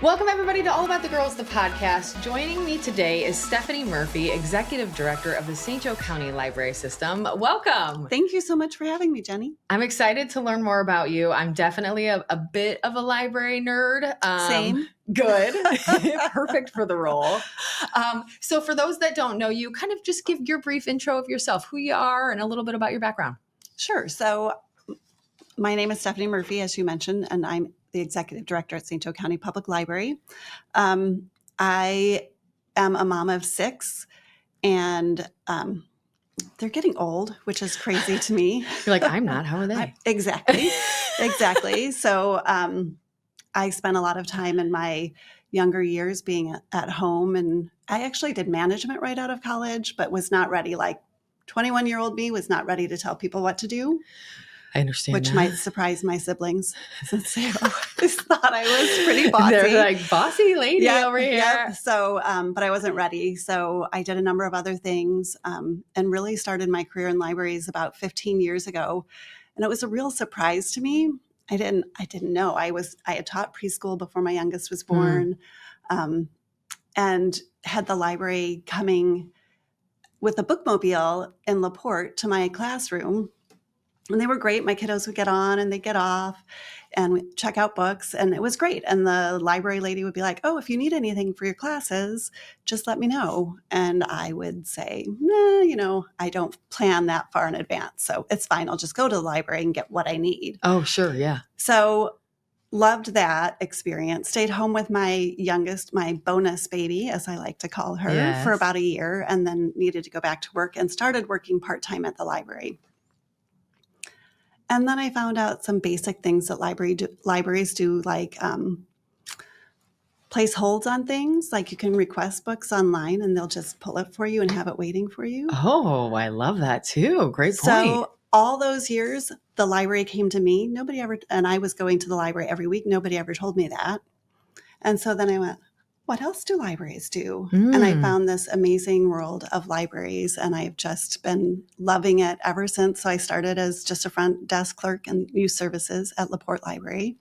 Welcome everybody to All About the Girls, the podcast. Joining me today is Stephanie Murphy, Executive Director of the St. Joe County Library System. Welcome. Thank you so much for having me, Jenny. I'm excited to learn more about you. I'm definitely a bit of a library nerd. Same. Good. Perfect for the role. So for those that don't know you, kind of just give your brief intro of yourself, who you are, and a little bit about your background. Sure. So my name is Stephanie Murphy, as you mentioned, and I'm the Executive Director at St. Joe County Public Library. I am a mom of 6, and they're getting old, which is crazy to me. You're like, I'm not. How are they? Exactly. So I spent a lot of time in my younger years being at home, and I actually did management right out of college, but was not ready. Like 21-year-old me was not ready to tell people what to do. I understand Which that. might surprise my siblings since they always thought I was pretty bossy. They're like, bossy lady over here. Yep. So, but I wasn't ready. So I did a number of other things and really started my career in libraries about 15 years ago. And it was a real surprise to me. I didn't know. I had taught preschool before my youngest was born, and had the library coming with a bookmobile in LaPorte to my classroom. And they were great. My kiddos would get on and they'd get off and we'd check out books. And it was great. And the library lady would be like, oh, if you need anything for your classes, just let me know. And I would say, nah, I don't plan that far in advance. So it's fine. I'll just go to the library and get what I need. Oh, sure. Yeah. So loved that experience. Stayed home with my youngest, my bonus baby, as I like to call her, for about a year, and then needed to go back to work and started working part-time at the library. And then I found out some basic things that libraries do, like place holds on things. Like you can request books online and they'll just pull it for you and have it waiting for you. Oh, I love that too. Great point. So all those years, the library came to me. And I was going to the library every week. Nobody ever told me that. And so then I went, what else do libraries do? And I found this amazing world of libraries, and I've just been loving it ever since. So I started as just a front desk clerk in youth services at LaPorte Library,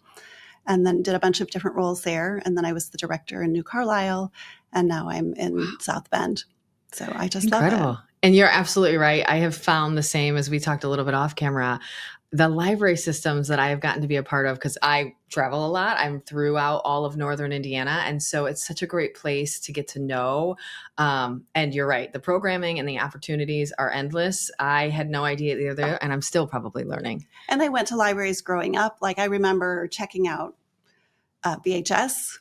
and then did a bunch of different roles there. And then I was the director in New Carlisle, and now I'm in South Bend. So I just love it. And you're absolutely right. I have found the same, as we talked a little bit off camera. The library systems that I have gotten to be a part of, because I travel a lot, I'm throughout all of Northern Indiana. And so it's such a great place to get to know. And you're right. The programming and the opportunities are endless. I had no idea they're there, and I'm still probably learning. And I went to libraries growing up. Like I remember checking out VHS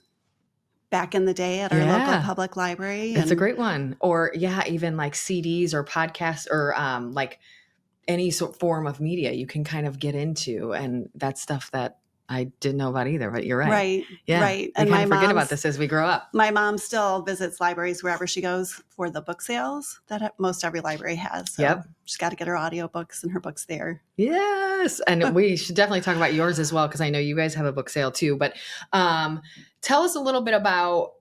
back in the day at our local public library. That's a great one. Or even like CDs or podcasts or like any sort form of media you can kind of get into. And that's stuff that I didn't know about either, but you're right. Right. Yeah. Right. And I forget about this as we grow up. My mom still visits libraries wherever she goes for the book sales that most every library has. So she's got to get her audiobooks and her books there. Yes. And we should definitely talk about yours as well, because I know you guys have a book sale too. But tell us a little bit about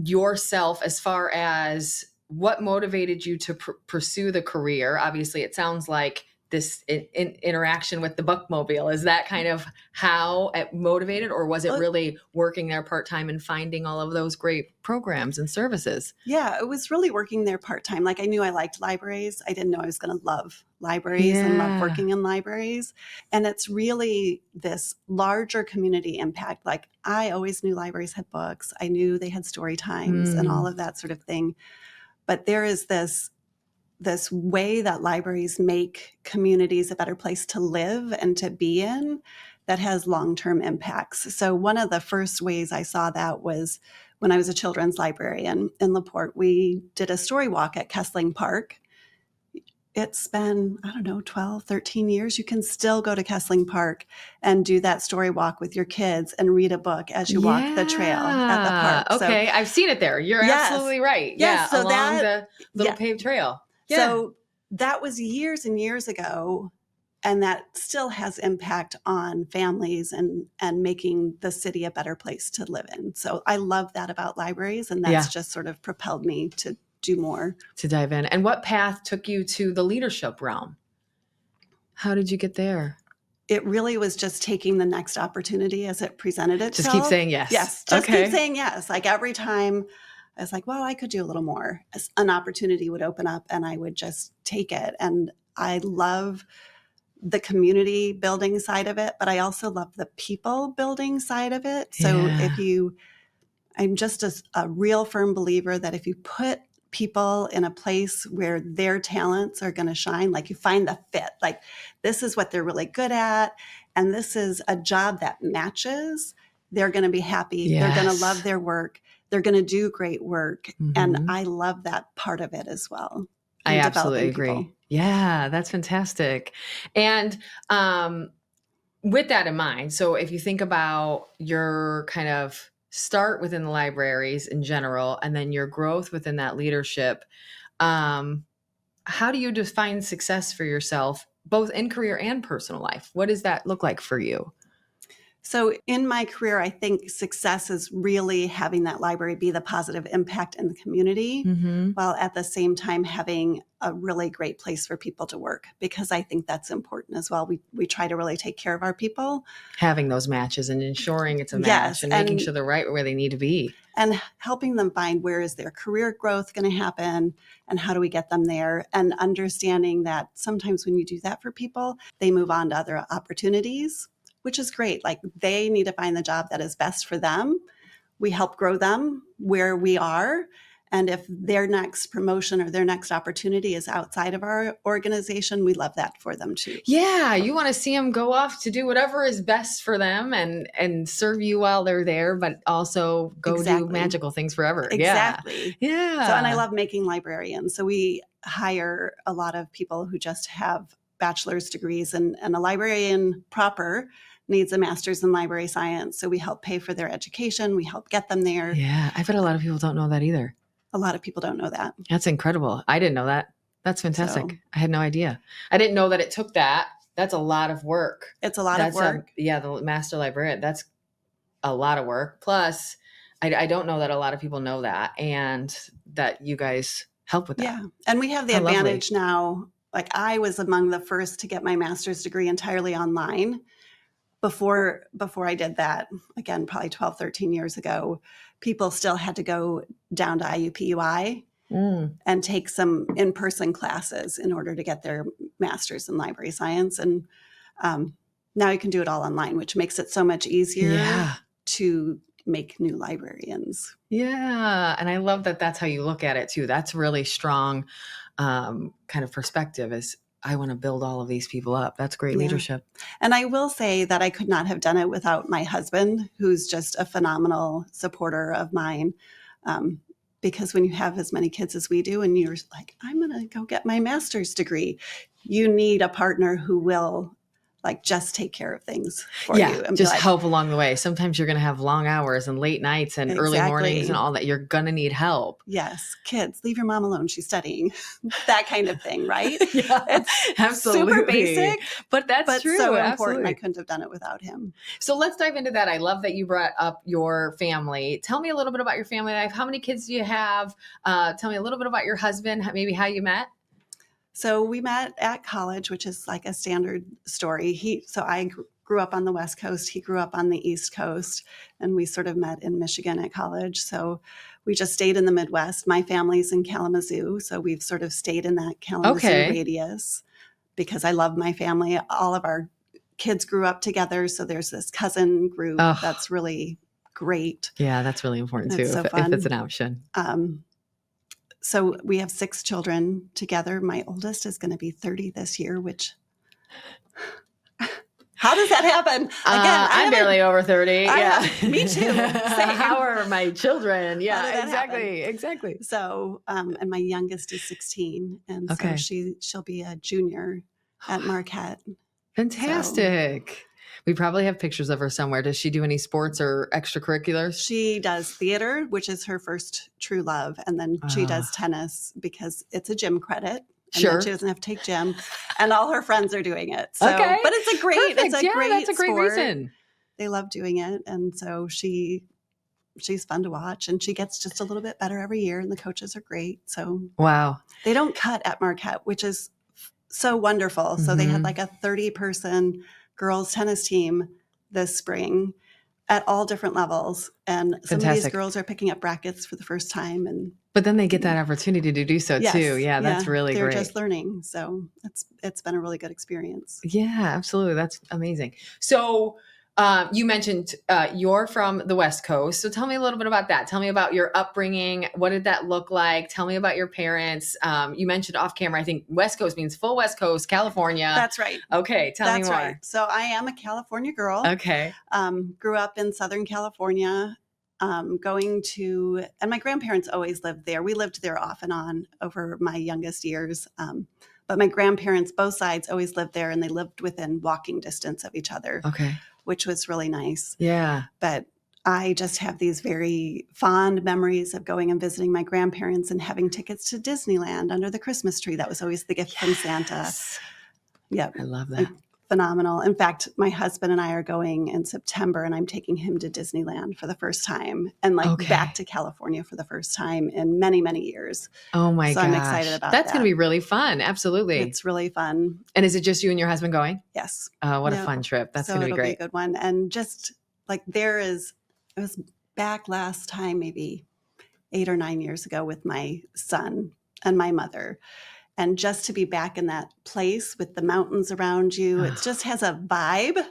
yourself as far as what motivated you to pursue the career. Obviously, it sounds like this interaction with the bookmobile. Is that kind of how it motivated, or was it really working there part-time and finding all of those great programs and services? Yeah, it was really working there part-time. Like I knew I liked libraries. I didn't know I was going to love libraries and love working in libraries. And it's really this larger community impact. Like I always knew libraries had books. I knew they had story times and all of that sort of thing. But there is this way that libraries make communities a better place to live and to be in that has long-term impacts. So one of the first ways I saw that was when I was a children's librarian in LaPorte. We did a story walk at Kessling Park. It's been, 12, 13 years. You can still go to Kessling Park and do that story walk with your kids and read a book as you walk the trail at the park. Okay, so, I've seen it there. You're absolutely right. Yes, so along the little paved trail. Yeah. So that was years and years ago, and that still has impact on families and making the city a better place to live in. So I love that about libraries, and that's just sort of propelled me to do more. To dive in. And what path took you to the leadership realm? How did you get there? it really was just taking the next opportunity as it presented itself. Just keep saying yes. Yes, just keep saying yes. Like every time I was like, well, I could do a little more. An opportunity would open up and I would just take it. And I love the community building side of it, but I also love the people building side of it. So I'm just a real firm believer that if you put people in a place where their talents are going to shine, like you find the fit, like this is what they're really good at, and this is a job that matches, they're going to be happy. Yes. They're going to love their work. They're going to do great work. And I love that part of it as well. I absolutely agree. Yeah, that's fantastic. And with that in mind, so if you think about your kind of start within the libraries in general, and then your growth within that leadership, how do you define success for yourself, both in career and personal life? What does that look like for you? So in my career, I think success is really having that library be the positive impact in the community, while at the same time having a really great place for people to work, because I think that's important as well. We try to really take care of our people. Having those matches and ensuring it's a match, and making sure they're right where they need to be. And helping them find where is their career growth going to happen and how do we get them there, and understanding that sometimes when you do that for people, they move on to other opportunities, which is great. Like they need to find the job that is best for them. We help grow them where we are. And if their next promotion or their next opportunity is outside of our organization, we love that for them too. Yeah, you want to see them go off to do whatever is best for them and serve you while they're there, but also go do magical things forever. Exactly. Yeah. So, and I love making librarians. So we hire a lot of people who just have bachelor's degrees, and a librarian proper needs a master's in library science. So we help pay for their education. We help get them there. Yeah. I bet a lot of people don't know that either. A lot of people don't know that. That's incredible. I didn't know that. That's fantastic. So, I had no idea. I didn't know that it took that. That's a lot of work. It's a lot of work. The master librarian, that's a lot of work. Plus, I don't know that a lot of people know that, and that you guys help with that. Yeah. And we have the advantage now. Like I was among the first to get my master's degree entirely online. Before I did that, again, probably 12, 13 years ago, people still had to go down to IUPUI and take some in-person classes in order to get their master's in library science. And now you can do it all online, which makes it so much easier to make new librarians. Yeah. And I love that that's how you look at it too. That's really strong kind of perspective, is I want to build all of these people up. That's great leadership. And I will say that I could not have done it without my husband, who's just a phenomenal supporter of mine. Because when you have as many kids as we do, and you're like, I'm going to go get my master's degree, you need a partner who will like just take care of things for you. And just help along the way. Sometimes you're going to have long hours and late nights and early mornings and all that. You're going to need help. Yes. Kids, leave your mom alone. She's studying. That kind of thing, right? It's absolutely super basic, but that's true. So important. I couldn't have done it without him. So let's dive into that. I love that you brought up your family. Tell me a little bit about your family life. How many kids do you have? Tell me a little bit about your husband, maybe how you met. So we met at college, which is like a standard story. So I grew up on the West Coast. He grew up on the East Coast, and we sort of met in Michigan at college. So we just stayed in the Midwest. My family's in Kalamazoo, so we've sort of stayed in that Kalamazoo radius because I love my family. All of our kids grew up together, so there's this cousin group that's really great. Yeah, that's really important too, so if it's an option. So we have 6 children together. My oldest is going to be 30 this year, which, how does that happen? Again, I'm barely over 30. Me too. How are my children? Yeah, exactly. So, and my youngest is 16. And so she'll be a junior at Marquette. Fantastic. So, we probably have pictures of her somewhere. Does she do any sports or extracurriculars? She does theater, which is her first true love. And then she does tennis because it's a gym credit. And then she doesn't have to take gym. And all her friends are doing it. So, but it's a great, that's a great reason. They love doing it. And so she's fun to watch. And she gets just a little bit better every year. And the coaches are great. So they don't cut at Marquette, which is so wonderful. So they had like a 30-person girls tennis team this spring at all different levels. And some of these Fantastic. girls are picking up brackets for the first time. But then they get that opportunity to do so yes, too. Yeah, that's really they're great. just learning. So it's been a really good experience. Yeah, absolutely. That's amazing. So you mentioned you're from the West Coast. So tell me a little bit about that. Tell me about your upbringing. What did that look like? Tell me about your parents. You mentioned off camera, I think West Coast means full West Coast, California. That's right. Okay, tell me more. Right. So I am a California girl. Okay. Grew up in Southern California. And my grandparents always lived there. We lived there off and on over my youngest years. But my grandparents, both sides, always lived there, and they lived within walking distance of each other. Okay. Which was really nice. Yeah. But I just have these very fond memories of going and visiting my grandparents and having tickets to Disneyland under the Christmas tree. That was always the gift from Santa. Yeah. I love that. Phenomenal. In fact, my husband and I are going in September, and I'm taking him to Disneyland for the first time and back to California for the first time in many, many years. Oh my gosh. I'm excited about That's going to be really fun. Absolutely. It's really fun. And is it just you and your husband going? Yes. What a fun trip. That's going to be great. It'll be a good one. And just it was back last time, maybe 8 or 9 years ago with my son and my mother. And just to be back in that place with the mountains around you, it just has a vibe,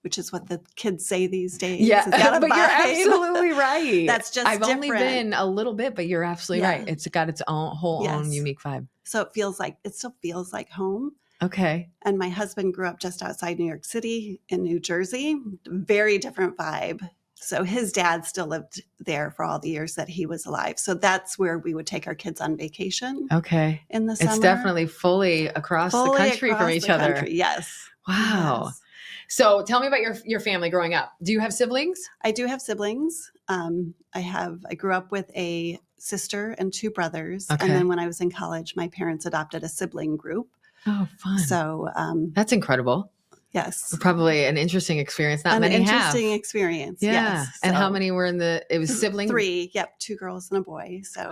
which is what the kids say these days. Yeah, it's got a but vibe. You're absolutely right. That's just I've different. only been a little bit, but you're absolutely right. It's got its own own unique vibe. So it still feels like home. Okay. And my husband grew up just outside New York City in New Jersey. Very different vibe. So his dad still lived there for all the years that he was alive. So that's where we would take our kids on vacation. Okay. In the summer. It's definitely fully across the country from each other. Yes. Wow. Yes. So tell me about your family growing up. Do you have siblings? I do have siblings. I grew up with a sister and 2 brothers. Okay. And then when I was in college, my parents adopted a sibling group. Oh, fun. So that's incredible. Yes. Probably an interesting experience. Not many have. An interesting experience. Yeah. Yes. And how many were it was siblings? 3. Yep. 2 girls and a boy. So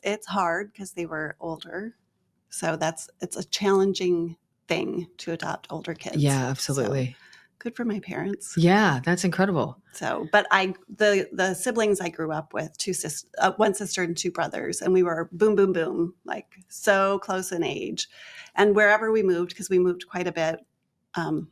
it's hard because they were older. So it's a challenging thing to adopt older kids. Yeah, absolutely. So, good for my parents. Yeah, that's incredible. So, but the siblings I grew up with, 1 sister and 2 brothers, and we were boom, boom, boom, like so close in age. And wherever we moved, because we moved quite a bit,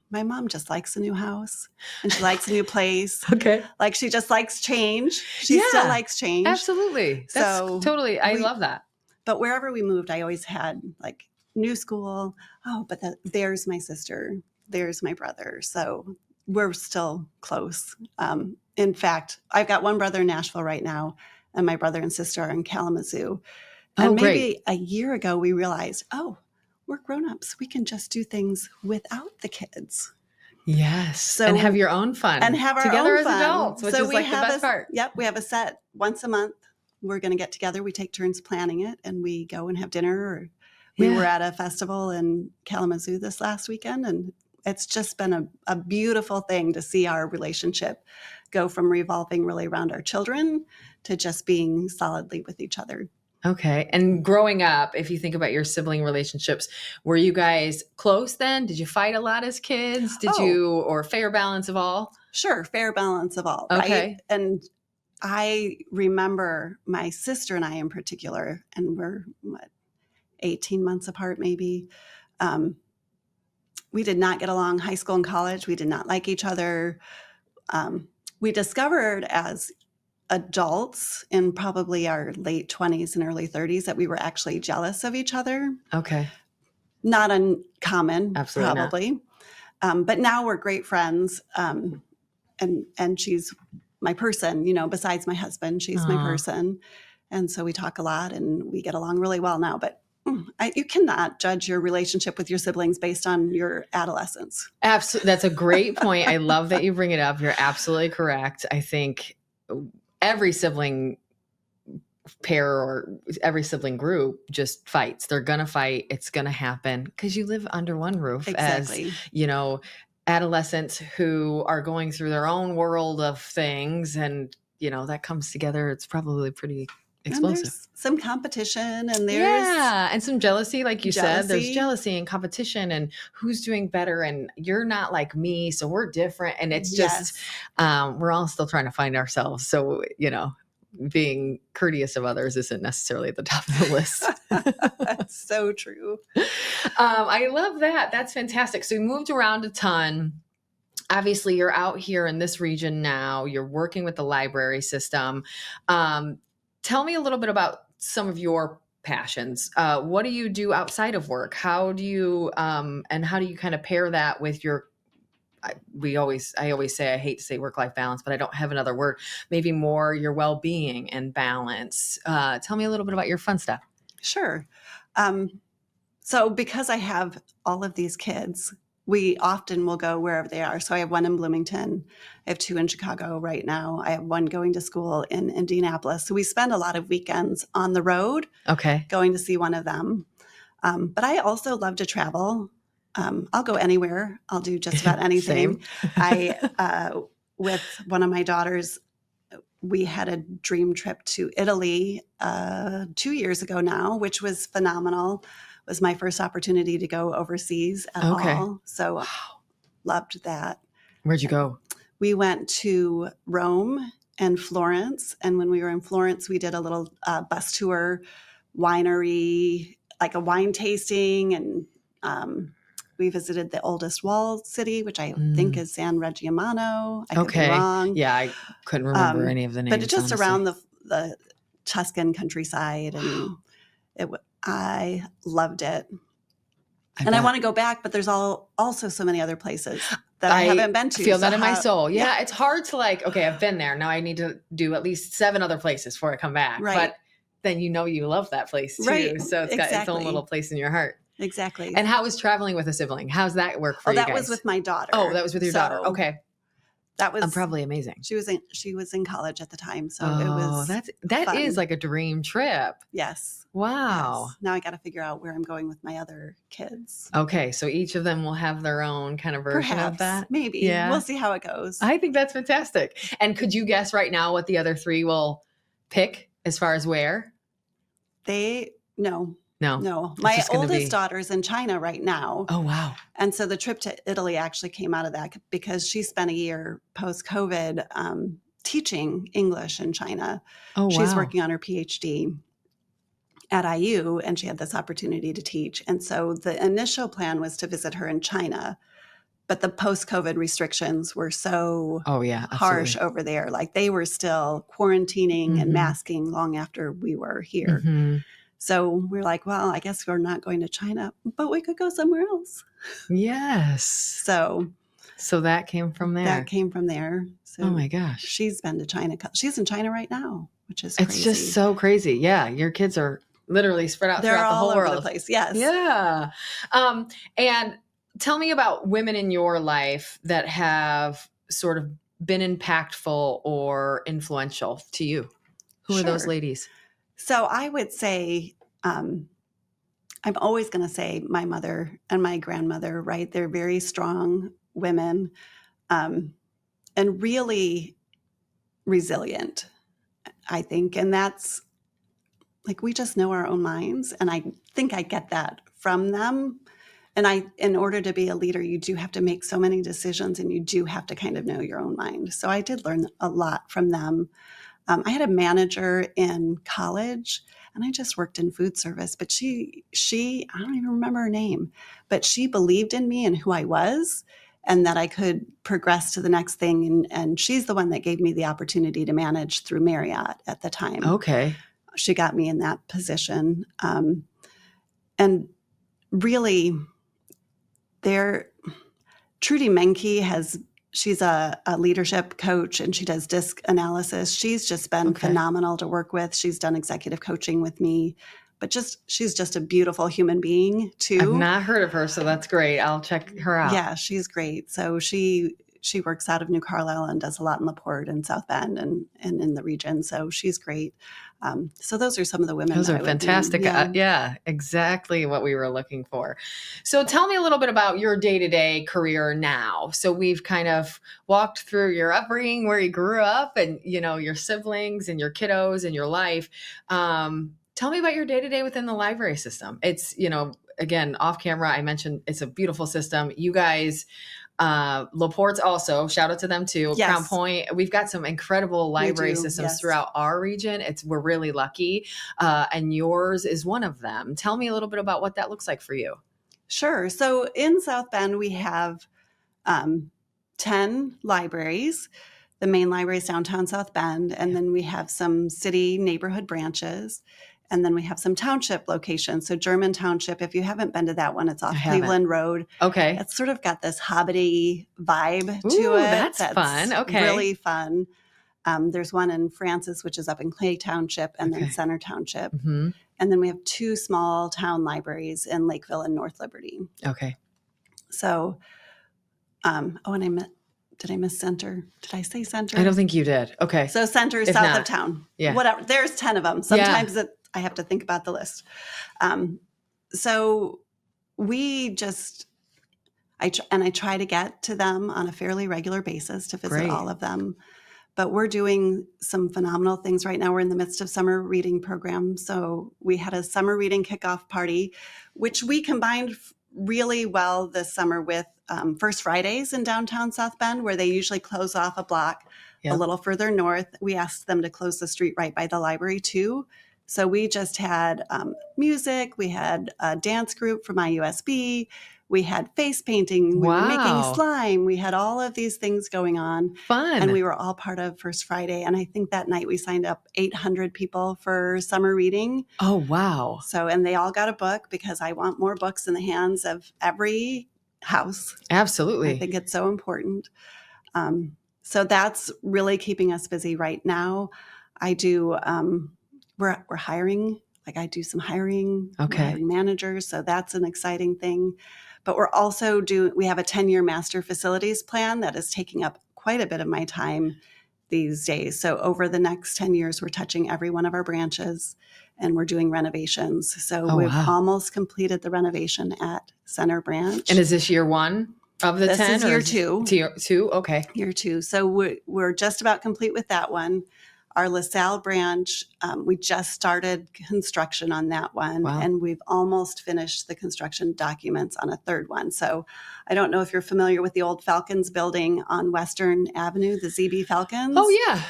my mom just likes a new house and she likes a new place. Okay. Like she just likes change. She still likes change. Absolutely. That's totally, I love that. But wherever we moved, I always had like new school. Oh, but there's my sister. There's my brother. So we're still close. In fact, I've got one brother in Nashville right now, and my brother and sister are in Kalamazoo. And maybe a year ago, we realized, we're grown-ups. We can just do things without the kids. Yes. So, and have your own fun. And have our together own fun. As adults, which is like the best part. Yep. We have a set once a month. We're going to get together. We take turns planning it, and we go and have dinner. Or we were at a festival in Kalamazoo this last weekend, and it's just been a beautiful thing to see our relationship go from revolving really around our children to just being solidly with each other. Okay. And growing up, if you think about your sibling relationships, were you guys close then? Did you fight a lot as kids? Or fair balance of all? Sure. Fair balance of all. Okay. Right? And I remember my sister and I in particular, and we're 18 months apart maybe. We did not get along high school and college. We did not like each other. We discovered as adults in probably our late 20s and early 30s that we were actually jealous of each other. Okay. Not uncommon, absolutely probably. But now we're great friends. And she's my person, besides my husband, she's my person. And so we talk a lot and we get along really well now. But you cannot judge your relationship with your siblings based on your adolescence. Absolutely. That's a great point. I love that you bring it up. You're absolutely correct. I think every sibling pair or every sibling group just fights. They're going to fight. It's going to happen because you live under one roof exactly. as, adolescents who are going through their own world of things and, that comes together. It's probably pretty And explosive. there's some competition and there's Yeah. And some jealousy, like you said, there's jealousy. jealousy and competition and who's doing better. And you're not like me. So we're different. And it's just, Yes. we're all still trying to find ourselves. So, being courteous of others isn't necessarily at the top of the list. That's so true. I love that. That's fantastic. So you moved around a ton. Obviously, you're out here in this region now. You're working with the library system. Tell me a little bit about some of your passions. What do you do outside of work? How do you and how do you kind of pair that with your I always say, I hate to say work-life balance, but I don't have another word, maybe more your well-being and balance. Tell me a little bit about your fun stuff. Sure. So because I have all of these kids, we often will go wherever they are. So I have one in Bloomington. I have two in Chicago right now. I have one going to school in Indianapolis. So we spend a lot of weekends on the road Okay. going to see one of them. But I also love to travel. I'll go anywhere. I'll do just about anything. With one of my daughters, we had a dream trip to Italy 2 years ago now, which was phenomenal. It was my first opportunity to go overseas at all. So loved that. Where'd you go? We went to Rome and Florence. And when we were in Florence, we did a little bus tour, winery, like a wine tasting. And we visited the oldest walled city, which I think is San Reggiano. I could be wrong. Yeah, I couldn't remember any of the names. But it's just honestly. around the Tuscan countryside. And I loved it. I want to go back, but there's also so many other places that I haven't been to. I feel that in my soul. Yeah, it's hard to okay, I've been there. Now I need to do at least 7 other places before I come back. Right. But then you love that place too. Right. So it's got its own little place in your heart. Exactly. And how was traveling with a sibling? How's that work for you guys? That was with my daughter. Oh, that was with your daughter. Okay. That was probably amazing. She was in college at the time, so it was that is like a dream trip. Yes. Wow. Yes. Now I got to figure out where I'm going with my other kids. Okay, so each of them will have their own kind of version of that. Maybe. Yeah. We'll see how it goes. I think that's fantastic. And could you guess right now what the other 3 will pick as far as where? No. My oldest daughter's in China right now. Oh, wow. And so the trip to Italy actually came out of that because she spent a year post-COVID teaching English in China. Oh, wow. She's working on her PhD at IU, and she had this opportunity to teach. And so the initial plan was to visit her in China, but the post-COVID restrictions were so harsh over there. Like they were still quarantining and masking long after we were here. Mm-hmm. So we're like, well, I guess we're not going to China, but we could go somewhere else. Yes. So that came from there. So oh my gosh. She's been to China. She's in China right now, which is crazy. It's just so crazy. Yeah. Your kids are literally spread out throughout the whole world. They're all over the place. Yes. Yeah. And tell me about women in your life that have sort of been impactful or influential to you. Who are those ladies? So I would say, I'm always going to say my mother and my grandmother, right? They're very strong women and really resilient, I think. And that's like, we just know our own minds. And I think I get that from them. And in order to be a leader, you do have to make so many decisions and you do have to kind of know your own mind. So I did learn a lot from them. I had a manager in college and I just worked in food service, but she, I don't even remember her name, but she believed in me and who I was and that I could progress to the next thing. And she's the one that gave me the opportunity to manage through Marriott at the time. Okay. She got me in that position. And really Trudy Menke she's a leadership coach and she does disc analysis. She's just been phenomenal to work with. She's done executive coaching with me, but she's just a beautiful human being too. I've not heard of her, so that's great. I'll check her out. Yeah, she's great. So she works out of New Carlisle and does a lot in LaPorte and South Bend and in the region. So she's great. So those are some of the women Those that are I would fantastic. name. Yeah, exactly what we were looking for. So tell me a little bit about your day-to-day career now. So we've kind of walked through your upbringing, where you grew up, and your siblings and your kiddos and your life. Tell me about your day-to-day within the library system. It's, again, off camera, I mentioned it's a beautiful system. You guys, LaPorte's also, shout out to them too. Yes. Crown Point. We've got some incredible library systems yes. throughout our region. We're really lucky. And yours is one of them. Tell me a little bit about what that looks like for you. Sure. So in South Bend, we have 10 libraries. The main library is downtown South Bend, and then we have some city neighborhood branches, and then we have some township locations. So German Township, if you haven't been to that one, it's off Cleveland Road. Okay. It's sort of got this hobbity vibe to Ooh, it. that's fun. Okay. Really fun. There's one in Francis, which is up in Clay Township, and then Center Township. Mm-hmm. And then we have 2 small town libraries in Lakeville and North Liberty. Okay. So, and did I miss Center? Did I say Center? I don't think you did. Okay. So Center is south of town. Yeah. Whatever. There's 10 of them. Sometimes I have to think about the list. So we I try to get to them on a fairly regular basis to visit all of them. But we're doing some phenomenal things right now. We're in the midst of summer reading program. So we had a summer reading kickoff party, which we combined really well this summer with First Fridays in downtown South Bend, where they usually close off a block a little further north. We asked them to close the street right by the library too. So we just had music. We had a dance group from IUSB. We had face painting. We were making slime. We had all of these things going on. Fun. And we were all part of First Friday. And I think that night we signed up 800 people for summer reading. Oh, wow. So, and they all got a book, because I want more books in the hands of every house. Absolutely. I think it's so important. So that's really keeping us busy right now. I do, we're hiring, I do some hiring, we're hiring managers. So that's an exciting thing. But we're also we have a 10-year master facilities plan that is taking up quite a bit of my time these days. So over the next 10 years, we're touching every one of our branches, and we're doing renovations. So we've almost completed the renovation at Center Branch. And is this year 1 of the 10? This is year 2. Year 2, okay. Year 2. So we're just about complete with that one. Our LaSalle branch, we just started construction on that one, and we've almost finished the construction documents on a third one. So I don't know if you're familiar with the old Falcons building on Western Avenue, the ZB Falcons. Oh, yeah.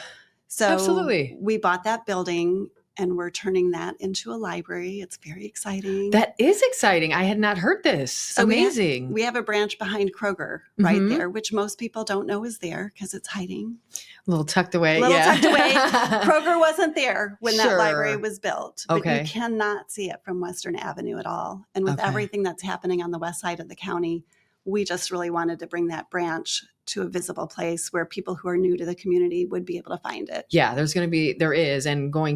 So absolutely. We bought that building, and we're turning that into a library. It's very exciting. That is exciting. I had not heard this. So amazing. We have a branch behind Kroger right there, which most people don't know is there because it's hiding. A little tucked away. Tucked away. Kroger wasn't there when that library was built. But you cannot see it from Western Avenue at all. And with everything that's happening on the west side of the county, we just really wanted to bring that branch to a visible place where people who are new to the community would be able to find it. Yeah, there is going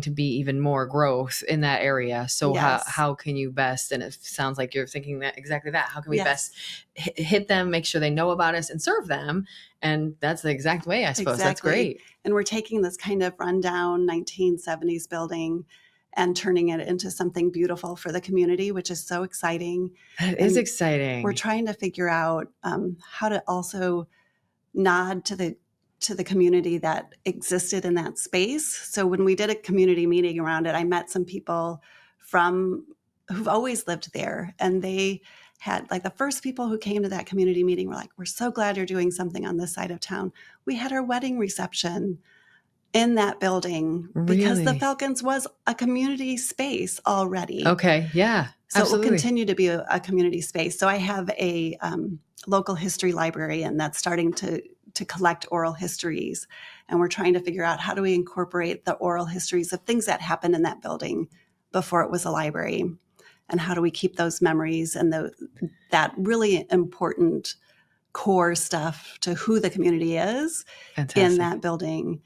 to be even more growth in that area. So how can you best, and it sounds like you're thinking that exactly that, how can we best hit them, make sure they know about us and serve them? And that's the exact way, I suppose. Exactly. That's great. And we're taking this kind of rundown 1970s building and turning it into something beautiful for the community, which is so exciting. That is exciting. We're trying to figure out how to also nod to the community that existed in that space. So when we did a community meeting around it, I met some people who've always lived there, and they had the first people who came to that community meeting were like, "We're so glad you're doing something on this side of town. We had our wedding reception in that building because the Falcons was a community space already." Okay. Yeah. So absolutely. it will continue to be a community space. So I have a local history librarian that's starting to collect oral histories. And we're trying to figure out, how do we incorporate the oral histories of things that happened in that building before it was a library? And how do we keep those memories and that really important core stuff to who the community is in that building?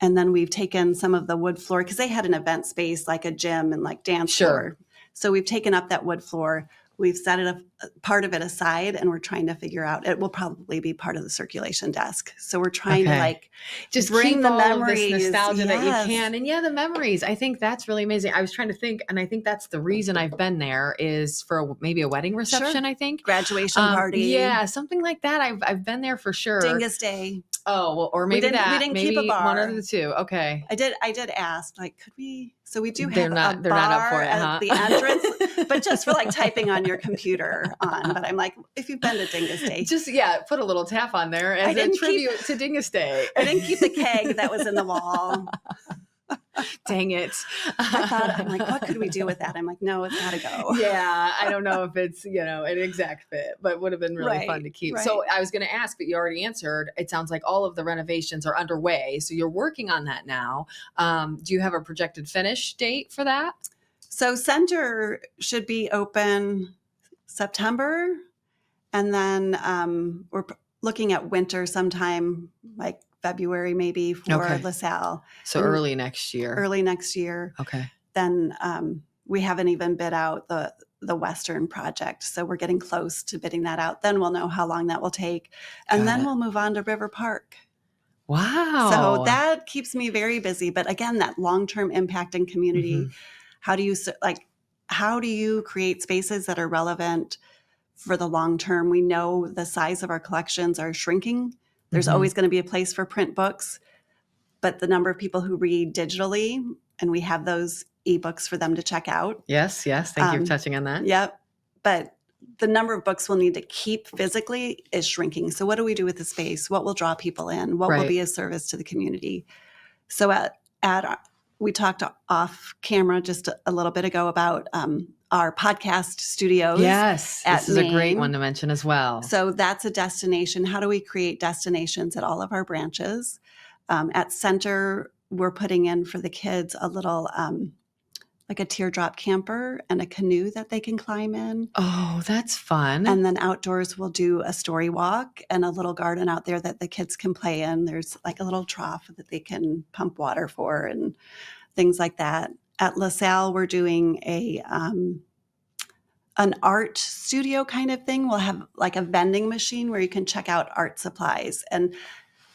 And then we've taken some of the wood floor, because they had an event space like a gym and dance floor. So we've taken up that wood floor. We've set it part of it aside, and we're trying to figure out, it will probably be part of the circulation desk. So we're trying to like just bring keep the all memories. of this nostalgia that you Yes. can. And yeah, the memories. I think that's really amazing. I was trying to think, and I think that's the reason I've been there is for maybe a wedding reception, Sure. I think. Graduation party. Yeah, something like that. I've been there for sure. Dingus Day. Oh, well, or maybe we didn't maybe keep a bar. One of the two. Okay. I did ask, like, could we? So we do They're have not, a they're not up for bar it, at huh? the entrance, but just for like typing on your computer on. But I'm like, if you've been to Dingus Day, just put a little tap on there as a tribute to Dingus Day. I didn't keep the keg that was in the wall. Dang it. I'm like, what could we do with that? I'm like, no, it's got to go. Yeah. I don't know if it's, an exact fit, but would have been really fun to keep. Right. So I was going to ask, but you already answered. It sounds like all of the renovations are underway. So you're working on that now. Do you have a projected finish date for that? So center should be open September. And then we're looking at winter sometime, like February maybe, for LaSalle. So early next year. Okay. Then we haven't even bid out the Western project. So we're getting close to bidding that out. Then we'll know how long that will take. And then we'll move on to River Park. Wow. So that keeps me very busy. But again, that long-term impact in community, how do you create spaces that are relevant for the long term? We know the size of our collections are shrinking. There's always going to be a place for print books, but the number of people who read digitally, and we have those ebooks for them to check out. Yes. Thank you for touching on that. Yep. But the number of books we'll need to keep physically is shrinking. So what do we do with the space? What will draw people in? What will be a service to the community? So we talked off camera just a little bit ago about our podcast studios. Yes, this is a great one to mention as well. So that's a destination. How do we create destinations at all of our branches? At Center, we're putting in for the kids a little like a teardrop camper and a canoe that they can climb in. Oh, that's fun. And then outdoors, we'll do a story walk and a little garden out there that the kids can play in. There's like a little trough that they can pump water for and things like that. At LaSalle, we're doing an art studio kind of thing. We'll have like a vending machine where you can check out art supplies. And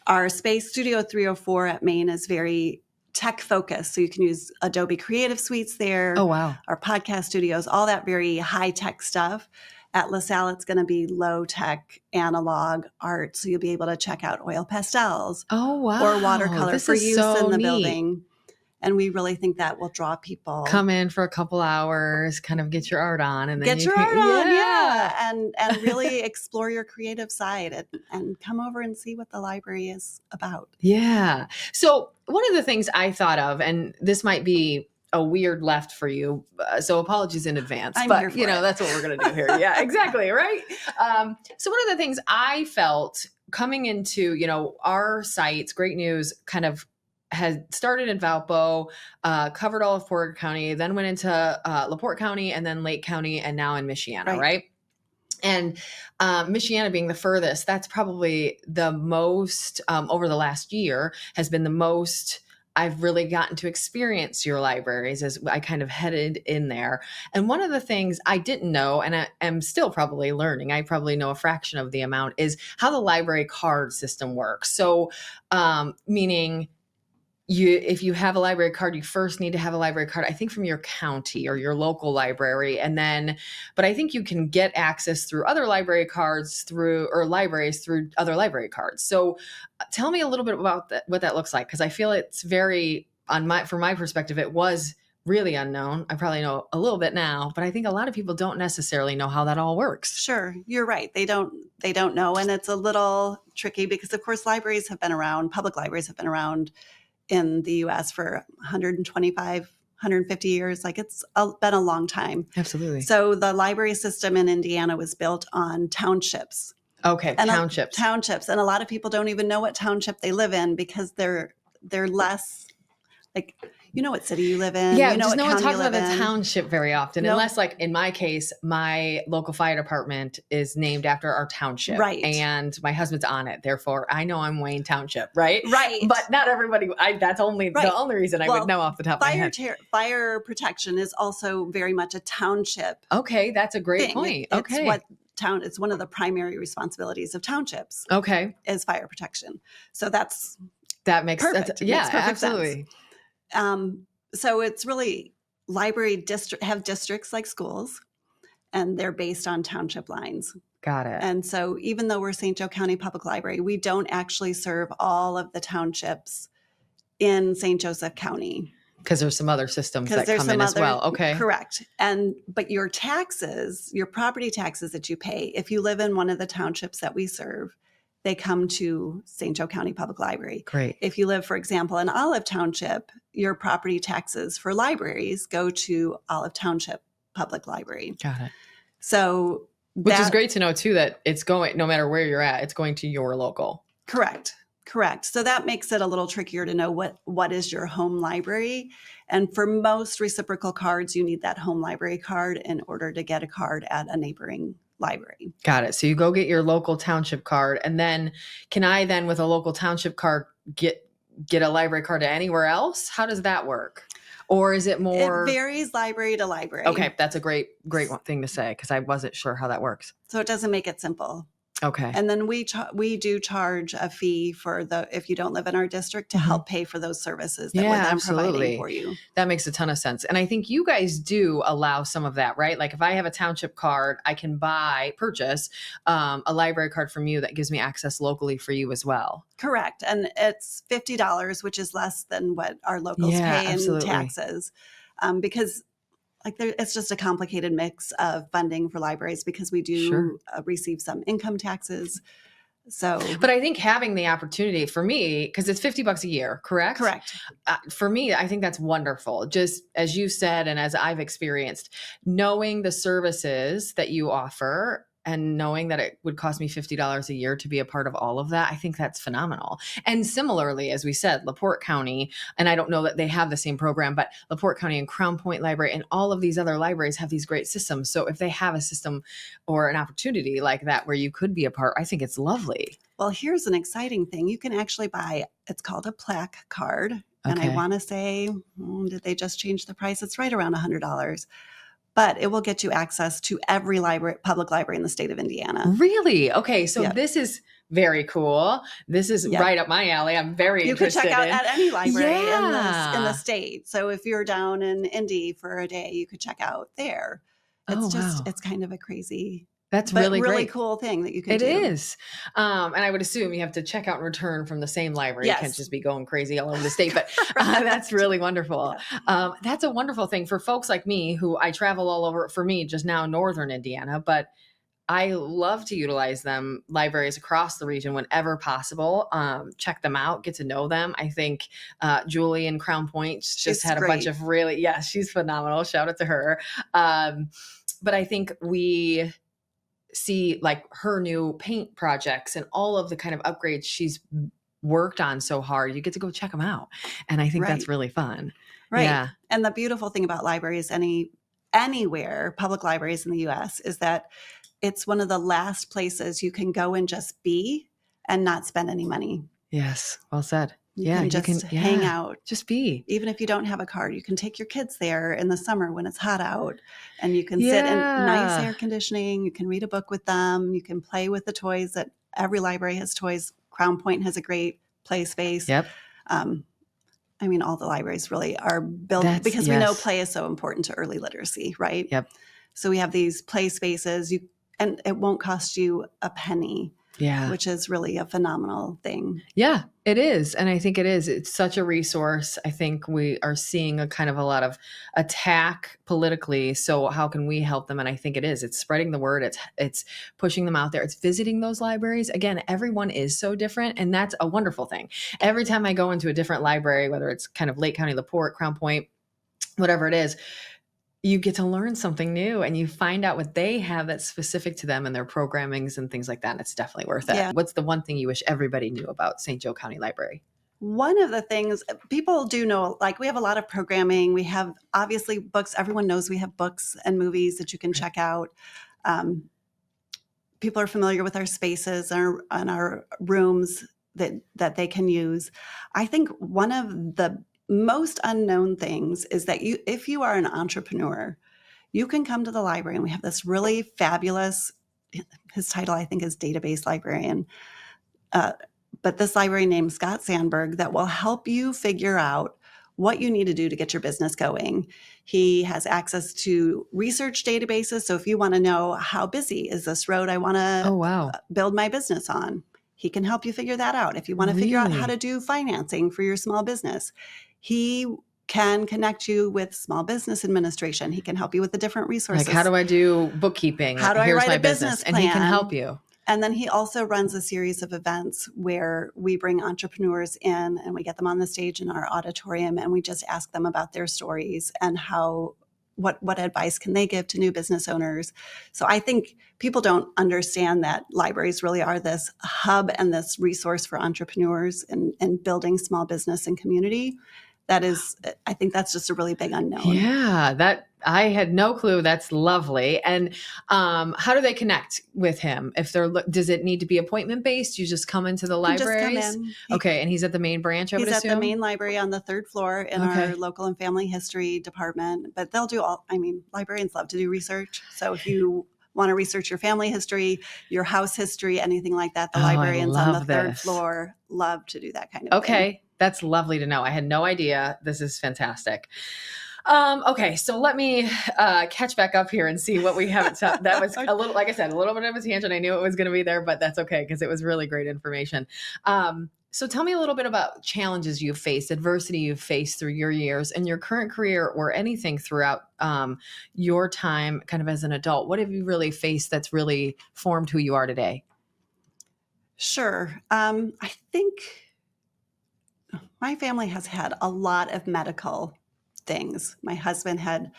our space, Studio 304 at Maine, is very tech focused. So you can use Adobe Creative Suites there. Oh, wow. Our podcast studios, all that very high tech stuff. At LaSalle, it's going to be low tech analog art. So you'll be able to check out oil pastels. Oh, wow. Or watercolor for use in the building. And we really think that will draw people. Come in for a couple hours, kind of get your art on. And then get your art on, yeah. And really explore your creative side and come over and see what the library is about. Yeah. So one of the things I thought of, and this might be a weird left for you, so apologies in advance. But, that's what we're going to do here. Yeah, exactly. Right. So one of the things I felt coming into, our sites, Great News, kind of had started in Valpo, covered all of Porter County, then went into LaPorte County and then Lake County and now in Michiana, right? And Michiana being the furthest, that's probably the most, over the last year, has been the most I've really gotten to experience your libraries as I kind of headed in there. And one of the things I didn't know, and I am still probably learning, I probably know a fraction of the amount, is how the library card system works. So meaning, if you have a library card, you first need to have a library card, I think from your county or your local library. But I think you can get access through other library cards or libraries through other library cards. So tell me a little bit about what that looks like. Cause I feel it's very, from my perspective, it was really unknown. I probably know a little bit now, but I think a lot of people don't necessarily know how that all works. Sure. You're right. They don't know. And it's a little tricky because of course libraries have been around, public libraries have been around in the U.S. for 125, 150 years. Like it's been a long time. Absolutely. So the library system in Indiana was built on townships. Okay, townships. Townships. And a lot of people don't even know what township they live in because they're less, like You know what city you live in. Yeah, You know just what no one county you talks about live the in. township very often, Nope. unless, like in my case, my local fire department is named after our township, Right. and my husband's on it. Therefore, I know I'm Wayne Township, right? Right. But not everybody. That's only Right. the only reason I would know off the top of my head. Fire protection is also very much a township. Okay, that's a great point. It's Okay, it's one of the primary responsibilities of townships. Okay, is fire protection. So that makes perfect. Yeah, Makes perfect absolutely. Sense. So it's really have districts like schools, and they're based on township lines. Got it. And so even though we're St. Joe County Public Library, we don't actually serve all of the townships in St. Joseph County. Because there's some other systems that come in as well. Okay. Correct. But your taxes, your property taxes that you pay, if you live in one of the townships that we serve, they come to St. Joe County Public Library. Great. If you live, for example, in Olive Township, your property taxes for libraries go to Olive Township Public Library. Got it. So which is great to know too, that it's going, no matter where you're at, it's going to your local. Correct. So that makes it a little trickier to know what is your home library. And for most reciprocal cards, you need that home library card in order to get a card at a neighboring library. Got it. So you go get your local township card, and then can I then with a local township card get a library card to anywhere else? How does that work? Or is it more? It varies library to library. Okay, that's a great thing to say, because I wasn't sure how that works. So it doesn't make it simple. Okay. And then we do charge a fee for if you don't live in our district to help pay for those services that we're then providing for you. That makes a ton of sense. And I think you guys do allow some of that, right? Like if I have a township card, I can purchase a library card from you that gives me access locally for you as well. Correct. And it's $50, which is less than what our locals pay in taxes. Because it's just a complicated mix of funding for libraries, because we do receive some income taxes. So, but I think having the opportunity for me, because it's $50 a year, correct? Correct. For me, I think that's wonderful. Just as you said, and as I've experienced, knowing the services that you offer and knowing that it would cost me $50 a year to be a part of all of that, I think that's phenomenal. And similarly, as we said, LaPorte County, and I don't know that they have the same program, but LaPorte County and Crown Point Library and all of these other libraries have these great systems. So if they have a system or an opportunity like that where you could be a part, I think it's lovely. Well, here's an exciting thing. You can actually buy, it's called a plaque card. Okay. And I want to say, did they just change the price? It's right around $100. But it will get you access to every public library in the state of Indiana. Really? Okay. So This is very cool. This is right up my alley. I'm very interested. You could check out at any library in the state. So if you're down in Indy for a day, you could check out there. It's kind of a crazy, that's really great. Cool thing that you can do. It is. And I would assume you have to check out and return from the same library. Yes. You can't just be going crazy all over the state, but that's really wonderful. Yeah. That's a wonderful thing for folks like me who I travel all over, for me, just now Northern Indiana, but I love to utilize them, libraries across the region whenever possible. Check them out, get to know them. I think Julie in Crown Point just had a bunch of she's phenomenal. Shout out to her. But I think we see like her new paint projects and all of the kind of upgrades she's worked on so hard. You get to go check them out. And I think that's really fun. Right. Yeah. And the beautiful thing about libraries anywhere, public libraries in the US, is that it's one of the last places you can go and just be and not spend any money. Yes. Well said. You can hang out. Just be. Even if you don't have a card, you can take your kids there in the summer when it's hot out, and you can sit in nice air conditioning. You can read a book with them. You can play with the toys. That every library has toys. Crown Point has a great play space. Yep. I mean, all the libraries really are built because we know play is so important to early literacy, right? Yep. So we have these play spaces, and it won't cost you a penny. Yeah. Which is really a phenomenal thing. Yeah, it is. And I think it is. It's such a resource. I think we are seeing a kind of a lot of attack politically. So how can we help them? And I think it is. It's spreading the word. It's pushing them out there. It's visiting those libraries. Again, everyone is so different. And that's a wonderful thing. Every time I go into a different library, whether it's kind of Lake County, LaPorte, Crown Point, whatever it is, you get to learn something new and you find out what they have that's specific to them and their programmings and things like that. And it's definitely worth it. Yeah. What's the one thing you wish everybody knew about St. Joe County Library? One of the things people do know, like we have a lot of programming. We have obviously books. Everyone knows we have books and movies that you can check out. Um, People are familiar with our spaces and our rooms that they can use. I think one of the most unknown things is that if you are an entrepreneur, you can come to the library, and we have this really fabulous, his title I think is database librarian, uh, but this librarian named Scott Sandberg that will help you figure out what you need to do to get your business going. He has access to research databases. So if you want to know how busy is this road I want to Oh, wow. build my business on, he can help you figure that out. If you want to figure out how to Really? do financing for your small business, he can connect you with small business administration. He can help you with the different Like, how resources. do I do bookkeeping? How do I Here's write my a business. business And he can help plan? you. And then he also runs a series of events where we bring entrepreneurs in and we get them on the stage in our auditorium, and we just ask them about their stories and what advice can they give to new business owners. So I think people don't understand that libraries really are this hub and this resource for entrepreneurs and building small business and community. I think that's just a really big unknown. Yeah, that I had no clue. That's lovely. And how do they connect with him? If does it need to be appointment based? You just come into the You can just come libraries? in. Okay, and he's at the main branch, I would He's at the assume? main library on the third floor in our Okay. local and family history department, but they'll do librarians love to do research. So if you want to research your family history, your house history, anything like that, the Oh, I librarians on the love third this. floor love to do that kind of thing. Okay, that's lovely to know. I had no idea. This is fantastic. Okay, so let me catch back up here and see what we have. That was a little, like I said, a little bit of a tangent. I knew it was going to be there, but that's okay because it was really great information. So tell me a little bit about challenges you've faced, adversity you've faced through your years in your current career or anything throughout your time kind of as an adult. What have you really faced that's really formed who you are today? Sure. I think my family has had a lot of medical things. My husband had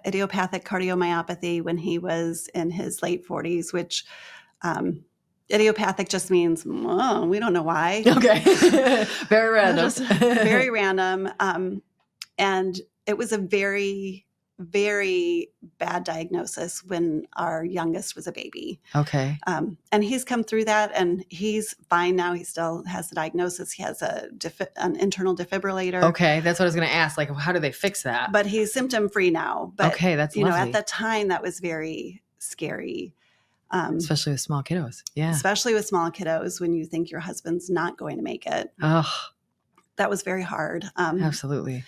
idiopathic cardiomyopathy when he was in his late 40s, which idiopathic just means we don't know why. Okay. Very random. Just very random. And it was a very, very bad diagnosis when our youngest was a baby. Okay. And he's come through that, and he's fine now. He still has the diagnosis. He has an internal defibrillator. Okay, that's what I was going to ask. Like, how do they fix that? But he's symptom free now. But okay, that's lovely. at the time, that was very scary. Especially with small kiddos. Yeah. Especially with small kiddos, when you think your husband's not going to make it. Oh, that was very hard. Absolutely.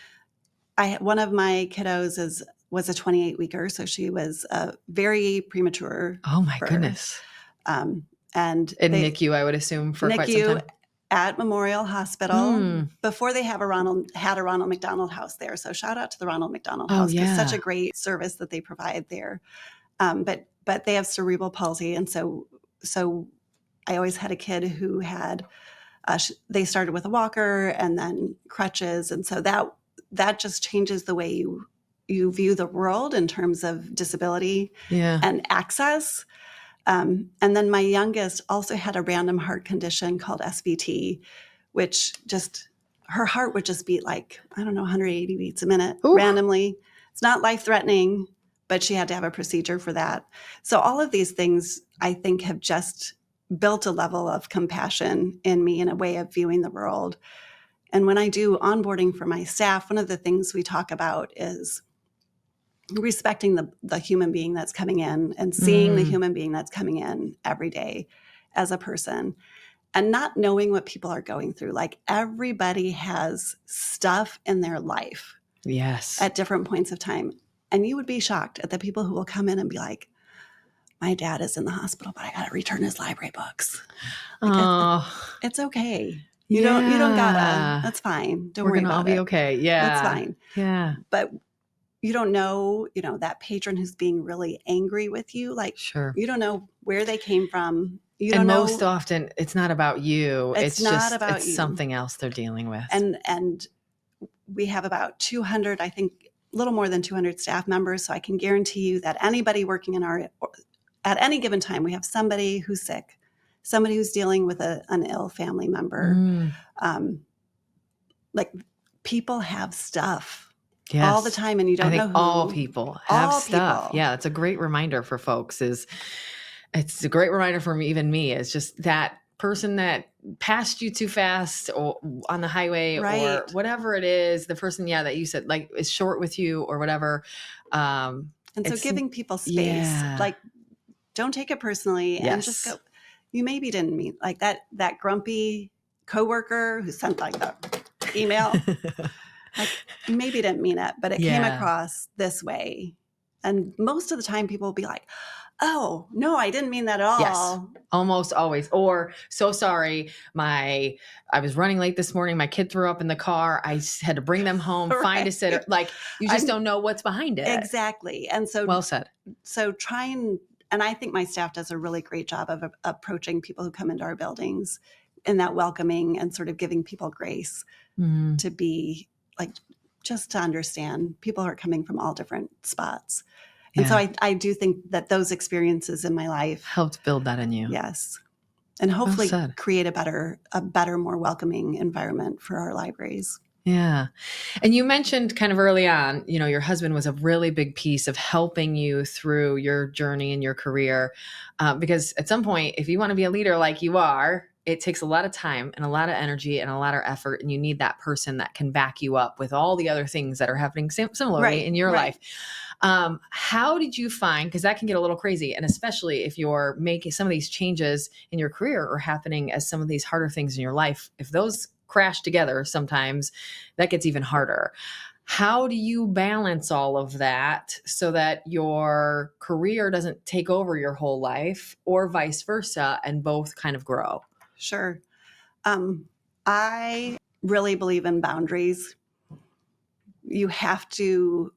One of my kiddos was a 28-weeker, so she was very premature. Oh my birth. Goodness. And NICU, I would assume, for quite some time. At Memorial Hospital before they had a Ronald McDonald House there. So shout out to the Ronald McDonald House. Yeah. It's such a great service that they provide there. But they have cerebral palsy, and so I always had a kid who had. They started with a walker and then crutches, and so that just changes the way you view the world in terms of disability and access. And then my youngest also had a random heart condition called SVT, which her heart would just beat like, 180 beats a minute randomly. It's not life-threatening, but she had to have a procedure for that. So all of these things, I think, have just built a level of compassion in me and a way of viewing the world. And when I do onboarding for my staff, one of the things we talk about is respecting the human being that's coming in and seeing the human being that's coming in every day as a person, and not knowing what people are going through. Like, everybody has stuff in their life. Yes. At different points of time. And you would be shocked at the people who will come in and be like, my dad is in the hospital, but I got to return his library books. Like, it's okay. You don't gotta. That's fine. Don't worry about it. We're gonna all be okay. Yeah. That's fine. Yeah. But you don't know, that patron who's being really angry with you. Like, sure. You don't know where they came from. You don't and know. Most often it's not about you. It's not about you. Something else they're dealing with. And we have about 200, I think, a little more than 200 staff members. So I can guarantee you that anybody working at any given time, we have somebody who's sick, somebody who's dealing with an ill family member. like people have stuff all the Yes. time and you I don't think know all who. people have All stuff. people. Yeah, it's a great reminder for folks. It's a great reminder for me, even me. It's just that person that passed you too fast or on the highway or Right. whatever it is, the person, yeah, that you said like is short with you or whatever. And so It's giving people space, yeah. like don't take it personally and just Yes. go, you maybe didn't mean like that grumpy coworker who sent like the email, like you maybe didn't mean it, but it came Yeah. across this way. And most of the time people will be like, oh, no, I didn't mean that at Yes. all. Almost always. Or so sorry. I was running late this morning. My kid threw up in the car. Had to bring them home, find a sitter. Right. Like you just I'm don't know what's behind it. exactly. And Well said. so try and I think my staff does a really great job of approaching people who come into our buildings in that welcoming and sort of giving people grace Mm, to be like, just to understand people are coming from all different spots. And so yeah. I do think that those experiences in my life, Helped build that in you. yes, and Well hopefully said. create a better, more welcoming environment for our libraries. Yeah. And you mentioned kind of early on, your husband was a really big piece of helping you through your journey and your career. Because at some point, if you want to be a leader like you are, it takes a lot of time and a lot of energy and a lot of effort. And you need that person that can back you up with all the other things that are happening similarly Right, in your right. life. How did you find, because that can get a little crazy, and especially if you're making some of these changes in your career or happening as some of these harder things in your life, if those crash together sometimes, that gets even harder. How do you balance all of that so that your career doesn't take over your whole life or vice versa and both kind of grow? Sure. I really believe in boundaries. You have to.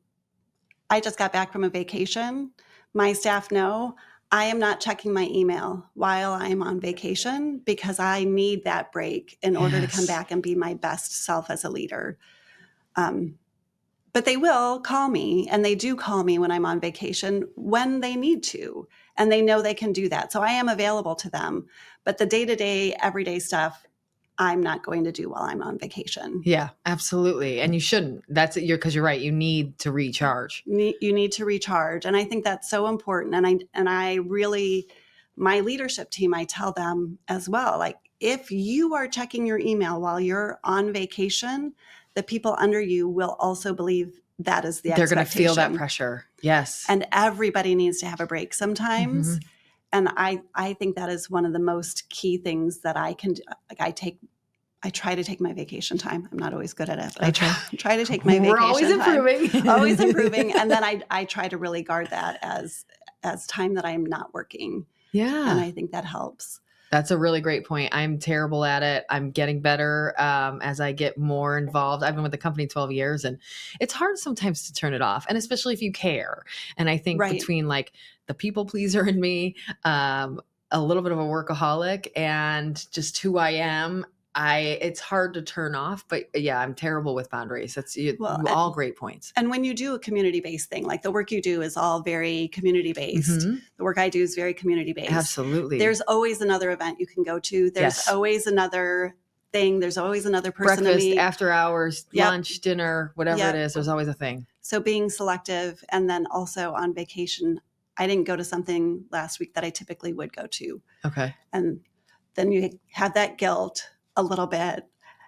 I just got back from a vacation. My staff know I am not checking my email while I'm on vacation because I need that break in order to come Yes. back and be my best self as a leader. Um, but they will call me, and they do call me when I'm on vacation when they need to, and they know they can do that. So I am available to them. But the day-to-day, everyday stuff, I'm not going to do while I'm on vacation. Yeah, absolutely. And you shouldn't. Because you're right. You need to recharge. You need to recharge, and I think that's so important. And I really, my leadership team, I tell them as well, like if you are checking your email while you're on vacation, the people under you will also believe that is the They're going to feel that expectation. pressure. Yes. And everybody needs to have a break sometimes. Mhm. And I think that is one of the most key things that I can do. Like I try to take my vacation time. I'm not always good at it, but Okay. I try to take my We're always vacation time. improving. Always improving. And then I try to really guard that as time that I'm not working. And Yeah. I think that helps. That's a really great point. I'm terrible at it. I'm getting better as I get more involved. I've been with the company 12 years and it's hard sometimes to turn it off. And especially if you care. And I think Right. between like the people pleaser in me, a little bit of a workaholic and just who I am, it's hard to turn off, but yeah, I'm terrible with boundaries. Well, All great points. and when you do a community-based thing, like the work you do is all very community-based. Mhm. The work I do is very community-based. Absolutely. There's always another event you can go to. There's Yes. always another thing. There's always another person to Breakfast, meet. after hours, Yep. lunch, dinner, whatever it Yep. is, there's always a thing. So being selective, and then also on vacation, I didn't go to something last week that I typically would go to. Okay. And then you have that guilt a little bit, and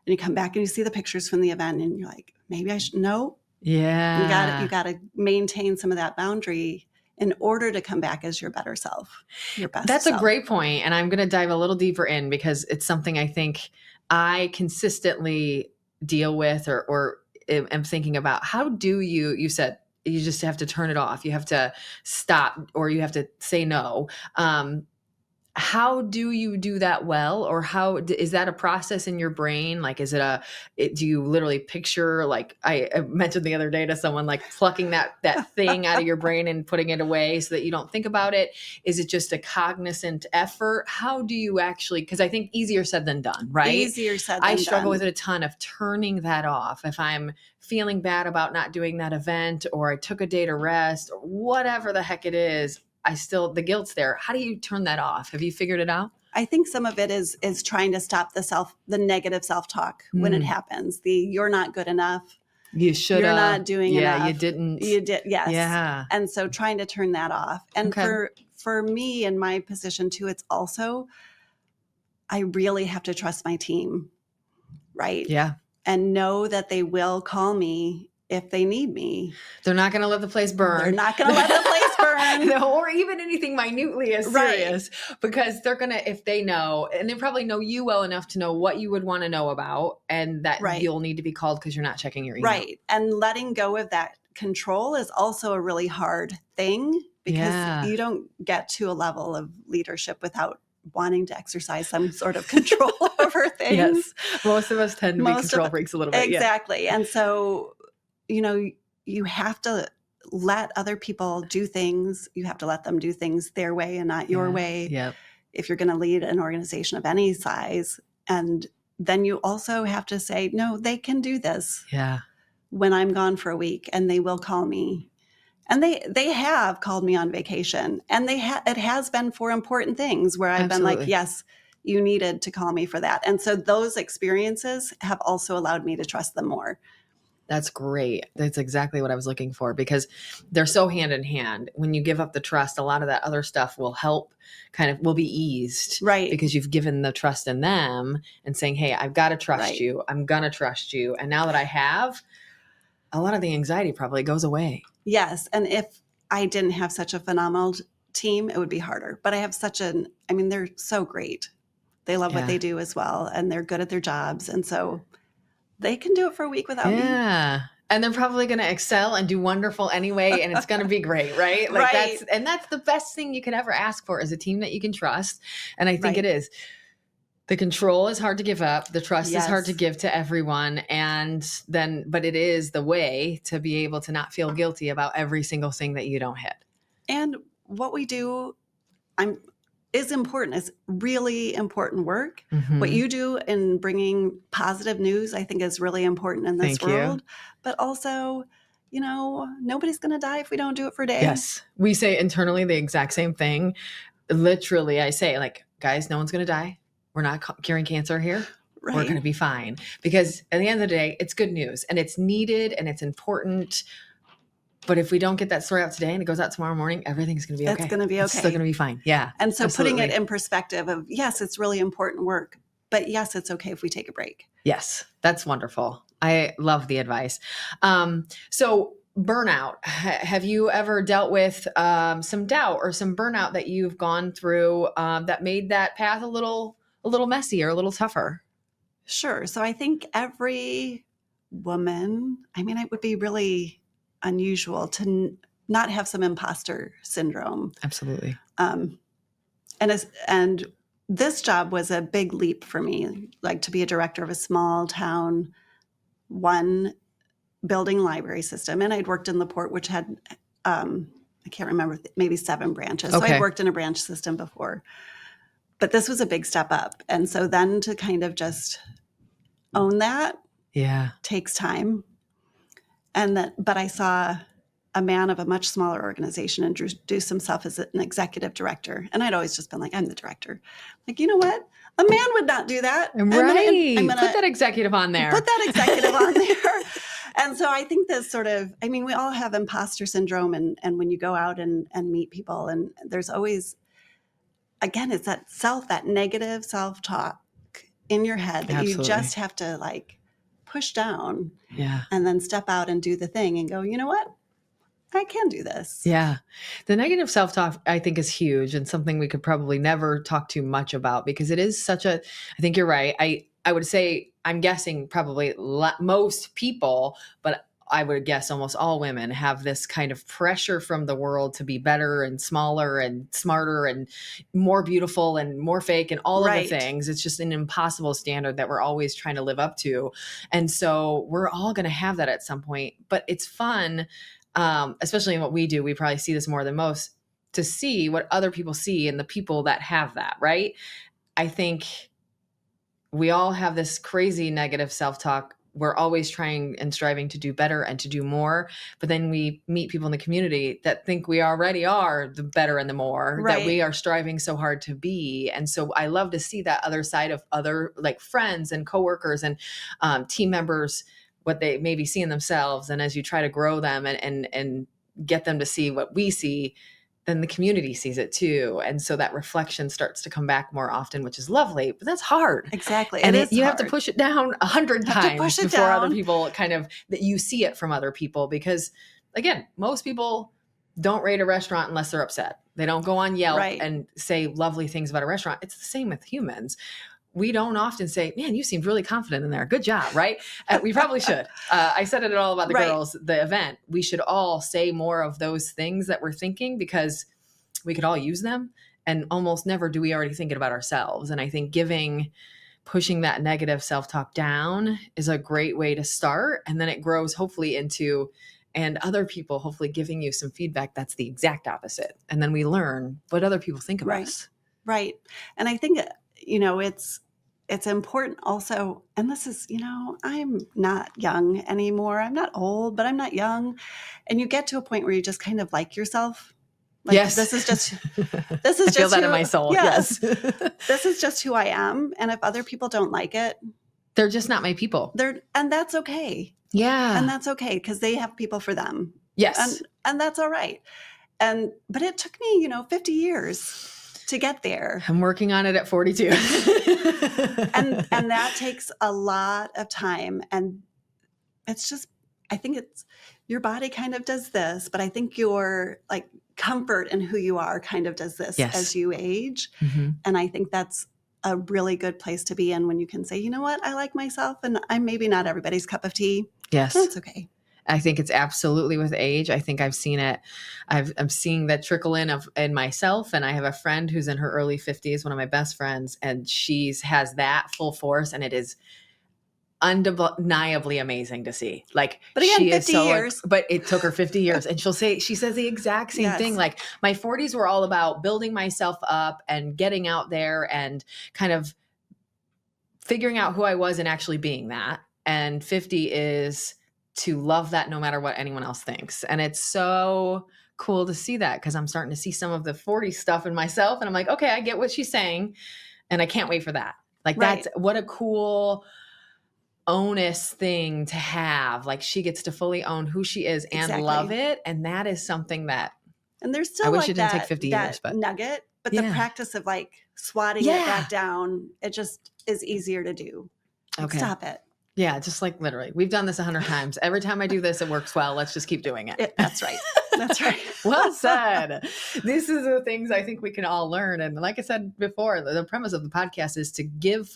you come back and you see the pictures from the event and you're like, maybe I should, no, Yeah. you got to maintain some of that boundary in order to come back as your better self, your best That's self. a great point, and I'm going to dive a little deeper in because it's something I think I consistently deal with or am thinking about. How do you said you just have to turn it off. You have to stop or you have to say no. How do you do that well, or is that a process in your brain? Like, do you literally picture, like I mentioned the other day to someone, like plucking that thing out of your brain and putting it away so that you don't think about it? Is it just a cognizant effort? How do you actually, because I think easier said than done, right? Easier said than I struggle done. with it a ton of turning that off. If I'm feeling bad about not doing that event, or I took a day to rest, or whatever the heck it is, the guilt's there. How do you turn that off? Have you figured it out? I think some of it is trying to stop the negative self-talk when it happens. You're not good enough. You should You're have. not doing Yeah, enough. you didn't. You did. Yes. Yeah. And so trying to turn that off. And Okay. for me in my position too, it's also, I really have to trust my team, right? Yeah. And know that they will call me if they need me. They're not going to let the place burn. They're not going to let the place burn. No, or even anything minutely as serious, because they're going to, if they know, and they probably know you well enough to know what you would want to know about, and that you'll need to be called because you're not checking your email. Right. And letting go of that control is also a really hard thing, because you don't get to a level of leadership without wanting to exercise some sort of control over things. Yes. Most of us tend to be control freaks a little bit. Exactly. Yeah. And so, you have to let other people do things. You have to let them do things their way and not your way. Yep. If you're going to lead an organization of any size. And then you also have to say, no, they can do this. Yeah. When I'm gone for a week, and they will call me. And they have called me on vacation, and it has been for important things where I've been like, yes, you needed to call me for that. And so those experiences have also allowed me to trust them more. That's great. That's exactly what I was looking for, because they're so hand in hand. When you give up the trust, a lot of that other stuff will will be eased. Right. Because you've given the trust in them and saying, hey, I've got to trust you. I'm going to trust you. And now that I have, a lot of the anxiety probably goes away. Yes. And if I didn't have such a phenomenal team, it would be harder. But I have they're so great. They love what they do as well. And they're good at their jobs. And so they can do it for a week without me. Yeah. And they're probably going to excel and do wonderful anyway. And it's going to be great, right? That's the best thing you can ever ask for, is a team that you can trust. And I think it is. The control is hard to give up. The trust is hard to give to everyone. But it is the way to be able to not feel guilty about every single thing that you don't hit. And what we do is important. It's really important work. Mm-hmm. What you do in bringing positive news, I think, is really important in this world. But also, nobody's going to die if we don't do it for a day. Yes. We say internally the exact same thing. Literally, I say, guys, no one's going to die. We're not curing cancer here. Right. We're going to be fine. Because at the end of the day, it's good news, and it's needed, and it's important. But if we don't get that story out today and it goes out tomorrow morning, everything's going to be okay. It's going to be okay. It's still going to be fine. Yeah. And so putting it in perspective of, yes, it's really important work, but yes, it's okay if we take a break. Yes. That's wonderful. I love the advice. So burnout, have you ever dealt with some doubt or some burnout that you've gone through that made that path a little messier, a little tougher? Sure. So I think every woman, it would be really unusual to not have some imposter syndrome. Absolutely. And this job was a big leap for me, to be a director of a small town, one building library system. And I'd worked in La Porte, which had, I can't remember, maybe 7 branches. Okay. So I'd worked in a branch system before. But this was a big step up. And so then to kind of just own that takes time. But I saw a man of a much smaller organization introduce himself as an executive director. And I'd always just been like, I'm the director. You know what? A man would not do that. Right. I'm gonna put that executive on there. Put that executive on there. And so I think this sort of, we all have imposter syndrome. And when you go out and meet people, and there's always, again, it's that negative self-talk in your head that you just have to push down and then step out and do the thing and go, you know what? I can do this. Yeah. The negative self-talk, I think, is huge, and something we could probably never talk too much about, because it is I think you're right. I would say, I'm guessing probably most people, but I would guess almost all women have this kind of pressure from the world to be better and smaller and smarter and more beautiful and more fake and all of the things. It's just an impossible standard that we're always trying to live up to. And so we're all going to have that at some point, but it's fun. Especially in what we do, we probably see this more than most, to see what other people see and the people that have that, right? I think we all have this crazy negative self-talk we're always trying and striving to do better and to do more. But then we meet people in the community that think we already are the better and the more, that we are striving so hard to be. And so I love to see that other side of other like friends and coworkers and team members, what they maybe see in themselves. And as you try to grow them and get them to see what we see, then the community sees it too. And so that reflection starts to come back more often, which is lovely, but that's hard. Exactly. And you have to push it down 100 times before other people kind of, that you see it from other people. Because again, most people don't rate a restaurant unless they're upset. They don't go on Yelp and say lovely things about a restaurant. It's the same with humans. We don't often say, man, you seemed really confident in there. Good job, right? We probably should. I said it all about the girls, the event. We should all say more of those things that we're thinking, because we could all use them. And almost never do we already think it about ourselves. And I think pushing that negative self-talk down is a great way to start. And then it grows hopefully into, and other people hopefully giving you some feedback that's the exact opposite. And then we learn what other people think of us. Right. And I think, it's important also, and this is, I'm not young anymore. I'm not old, but I'm not young. And you get to a point where you just kind of like yourself. Like, yes. This is just I feel that in my soul. Yes. This is just who I am. And if other people don't like it, they're just not my people. And that's okay. Yeah. And that's okay, because they have people for them. Yes. And that's all right. But it took me, 50 years to get there. I'm working on it at 42. and that takes a lot of time. And it's just, I think your body kind of does this, but I think your like comfort in who you are kind of does this as you age. Mm-hmm. And I think that's a really good place to be in, when you can say, you know what, I like myself, and I'm maybe not everybody's cup of tea. Yes. That's okay. I think it's absolutely with age. I think I've seen it. I'm seeing that trickle in myself. And I have a friend who's in her early 50s, one of my best friends, and has that full force. And it is undeniably amazing to see. Like, but again, she 50 is so, years. But it took her 50 years. And she says the exact same thing. Like, my 40s were all about building myself up and getting out there and kind of figuring out who I was and actually being that. And 50 is to love that no matter what anyone else thinks. And it's so cool to see that, because I'm starting to see some of the 40 stuff in myself. And I'm like, okay, I get what she's saying. And I can't wait for that. Like, that's what a cool onus thing to have. Like, she gets to fully own who she is and love it. And that is something that, and there's still, I wish it didn't take 50 years, but nugget, but the practice of like swatting it back down, it just is easier to do. Like, stop it. Yeah, just like literally. We've done this 100 times. Every time I do this, it works well. Let's just keep doing it. That's right. That's right. Well said. These are the things I think we can all learn. And like I said before, the premise of the podcast is to give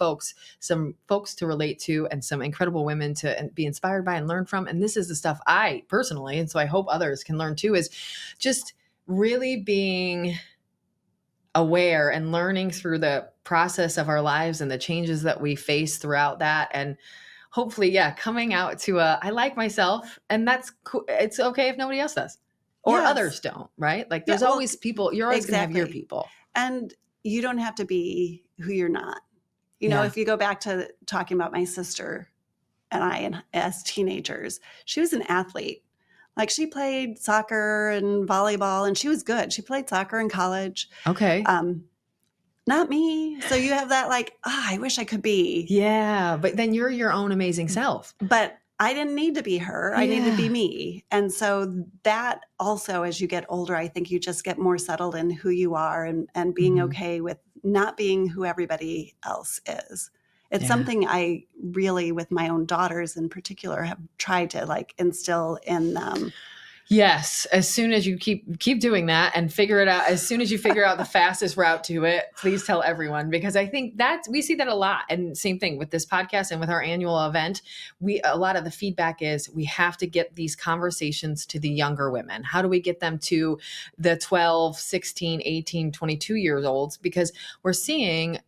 some folks to relate to, and some incredible women to be inspired by and learn from. And this is the stuff I personally, and so I hope others can learn too, is just really being aware and learning through the process of our lives and the changes that we face throughout that. And hopefully, coming out to I like myself, and that's cool. It's okay if nobody else does, or others don't, right? Like, there's always people, you're always going to have your people. And you don't have to be who you're not. You know, if you go back to talking about my sister and I as teenagers, she was an athlete. Like, she played soccer and volleyball, and she was good. She played soccer in college. Okay. Not me. So you have that like, I wish I could be. Yeah. But then you're your own amazing self. But I didn't need to be her. I needed to be me. And so that also, as you get older, I think you just get more settled in who you are, and being okay with not being who everybody else is. It's something I really, with my own daughters in particular, have tried to like instill in them. Yes. As soon as you keep doing that and figure it out, as soon as you figure out the fastest route to it, please tell everyone, because I think we see that a lot. And same thing with this podcast and with our annual event. A lot of the feedback is we have to get these conversations to the younger women. How do we get them to the 12, 16, 18, 22 years olds? Because we're seeing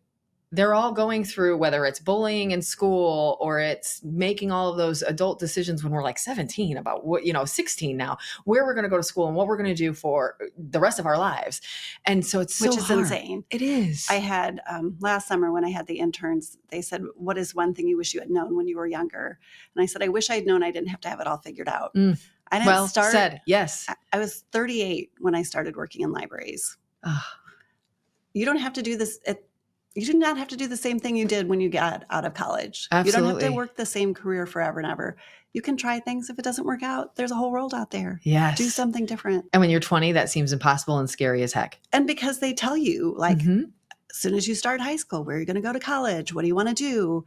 they're all going through, whether it's bullying in school or it's making all of those adult decisions when we're like 17 about what, 16 now, where we're going to go to school and what we're going to do for the rest of our lives. And so it's which so is hard. insane. It is. I had last summer when I had the interns, they said, what is one thing you wish you had known when you were younger? And I said, I wish I'd known I didn't have to have it all figured out. I didn't Well start. said. Yes. I was 38 when I started working in libraries. You don't have to do this. You do not have to do the same thing you did when you got out of college. Absolutely. You don't have to work the same career forever and ever. You can try things. If it doesn't work out, there's a whole world out there. Yes. Do something different. And when you're 20, that seems impossible and scary as heck. And because they tell you, like, as soon as you start high school, where are you going to go to college? What do you want to do?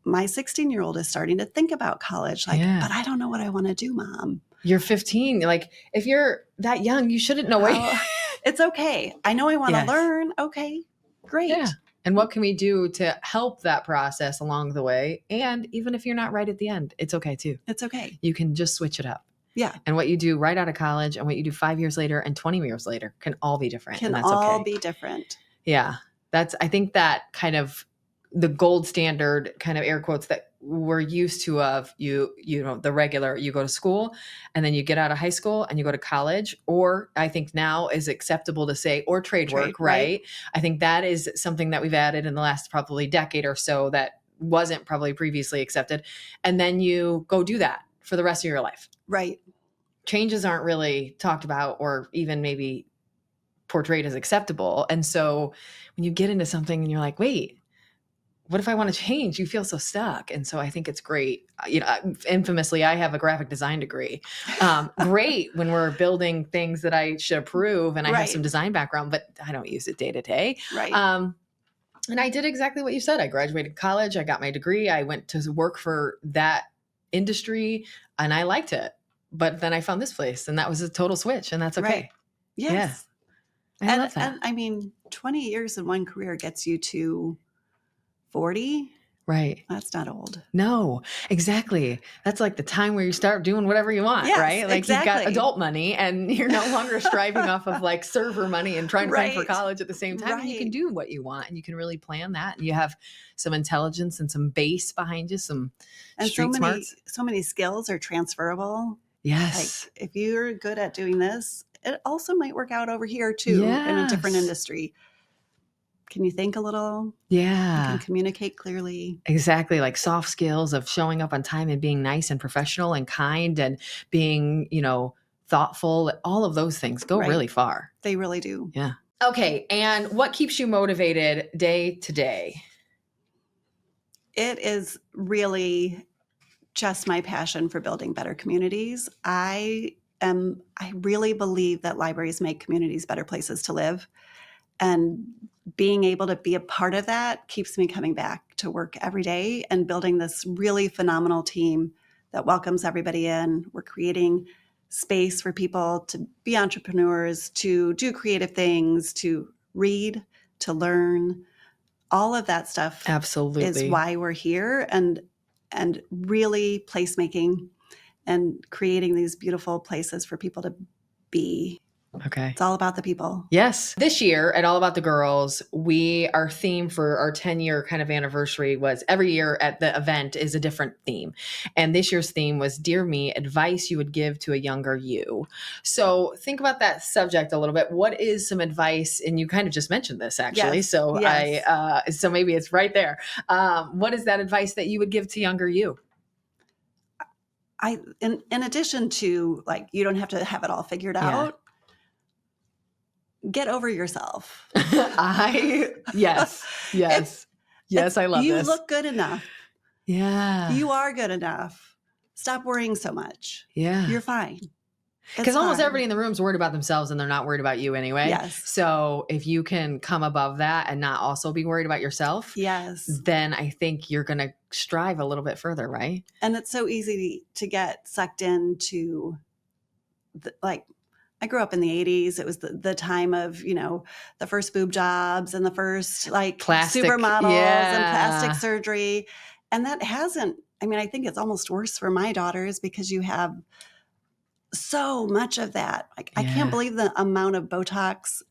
My 16-year-old is starting to think about college. Like, but I don't know what I want to do, Mom. You're 15. Like, if you're that young, you shouldn't know what. It's okay. I know I want to learn. Okay, great. Yeah. And what can we do to help that process along the way? And even if you're not right at the end, it's okay too. It's okay. You can just switch it up. Yeah. And what you do right out of college and what you do 5 years later and 20 years later can all be different. Can and that's all okay. be different. Yeah. I think that kind of the gold standard kind of air quotes that we're used to of the regular, you go to school and then you get out of high school and you go to college, or I think now is acceptable to say, or trade work, right? I think that is something that we've added in the last probably decade or so that wasn't probably previously accepted. And then you go do that for the rest of your life. Right. Changes aren't really talked about or even maybe portrayed as acceptable. And so when you get into something and you're like, wait, what if I want to change? You feel so stuck. And so I think it's great. Infamously, I have a graphic design degree. Great when we're building things that I should approve and I have some design background, but I don't use it day to day. Right. And I did exactly what you said. I graduated college. I got my degree. I went to work for that industry and I liked it. But then I found this place and that was a total switch and that's okay. Right. Yes. Yeah. I love that. And I mean, 20 years in one career gets you to 40. Right. That's not old. No, exactly. That's like the time where you start doing whatever you want, right? Like you've got adult money and you're no longer striving off of like server money and trying to plan for college at the same time. And you can do what you want and you can really plan that. And you have some intelligence and some base behind you, some street smarts. So many skills are transferable. Yes. Like if you're good at doing this, it also might work out over here too in a different industry. Can you think a little? Yeah. You can communicate clearly. Exactly. Like soft skills of showing up on time and being nice and professional and kind and being, thoughtful. All of those things go really far. They really do. Yeah. Okay. And what keeps you motivated day to day? It is really just my passion for building better communities. I really believe that libraries make communities better places to live. And being able to be a part of that keeps me coming back to work every day and building this really phenomenal team that welcomes everybody in. We're creating space for people to be entrepreneurs, to do creative things, to read, to learn. All of that stuff absolutely is why we're here, and really placemaking and creating these beautiful places for people to be. Okay. It's all about the people. Yes. This year at All About the Girls, our theme for our 10-year kind of anniversary was every year at the event is a different theme. And this year's theme was Dear Me, advice you would give to a younger you. So think about that subject a little bit. What is some advice? And you kind of just mentioned this actually. Yes. So so maybe it's right there. What is that advice that you would give to younger you? In addition to like, you don't have to have it all figured out. Get over yourself. Yes. I love you this. You look good enough. Yeah. You are good enough. Stop worrying so much. Yeah. You're fine. Because almost everybody in the room is worried about themselves and they're not worried about you anyway. Yes. So if you can come above that and not also be worried about yourself, then I think you're going to strive a little bit further, right? And it's so easy to get sucked into I grew up in the 80s. It was the time of, the first boob jobs and the first plastic supermodels and plastic surgery. And that I think it's almost worse for my daughters because you have so much of that. I can't believe the amount of Botox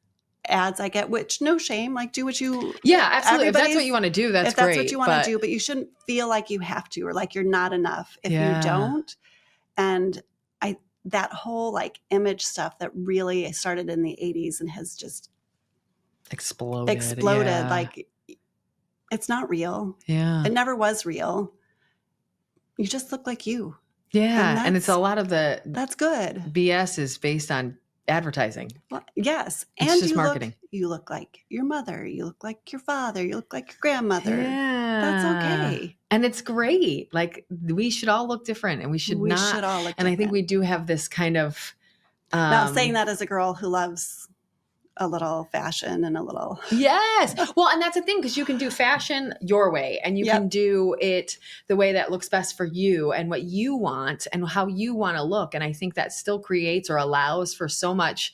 ads I get, which no shame, like do what you, Yeah, absolutely. If that's what everybody's, you want to do, that's if that's great. what you want to do, but you shouldn't feel like you have to, or like you're not enough if you don't. And that whole like image stuff that really started in the 80s and has just exploded. Yeah. Like it's not real. Yeah. It never was real. You just look like you. Yeah. And it's a lot of that's good. BS is based on advertising. Well, yes. It's and just marketing. You look like your mother. You look like your father. You look like your grandmother. Yeah. That's okay. And it's great. Like we should all look different and we should all look different. And I think we do have this kind of now saying that as a girl who loves a little fashion and a little yes. Well, and that's the thing, because you can do fashion your way and you can do it the way that looks best for you and what you want and how you want to look. And I think that still creates or allows for so much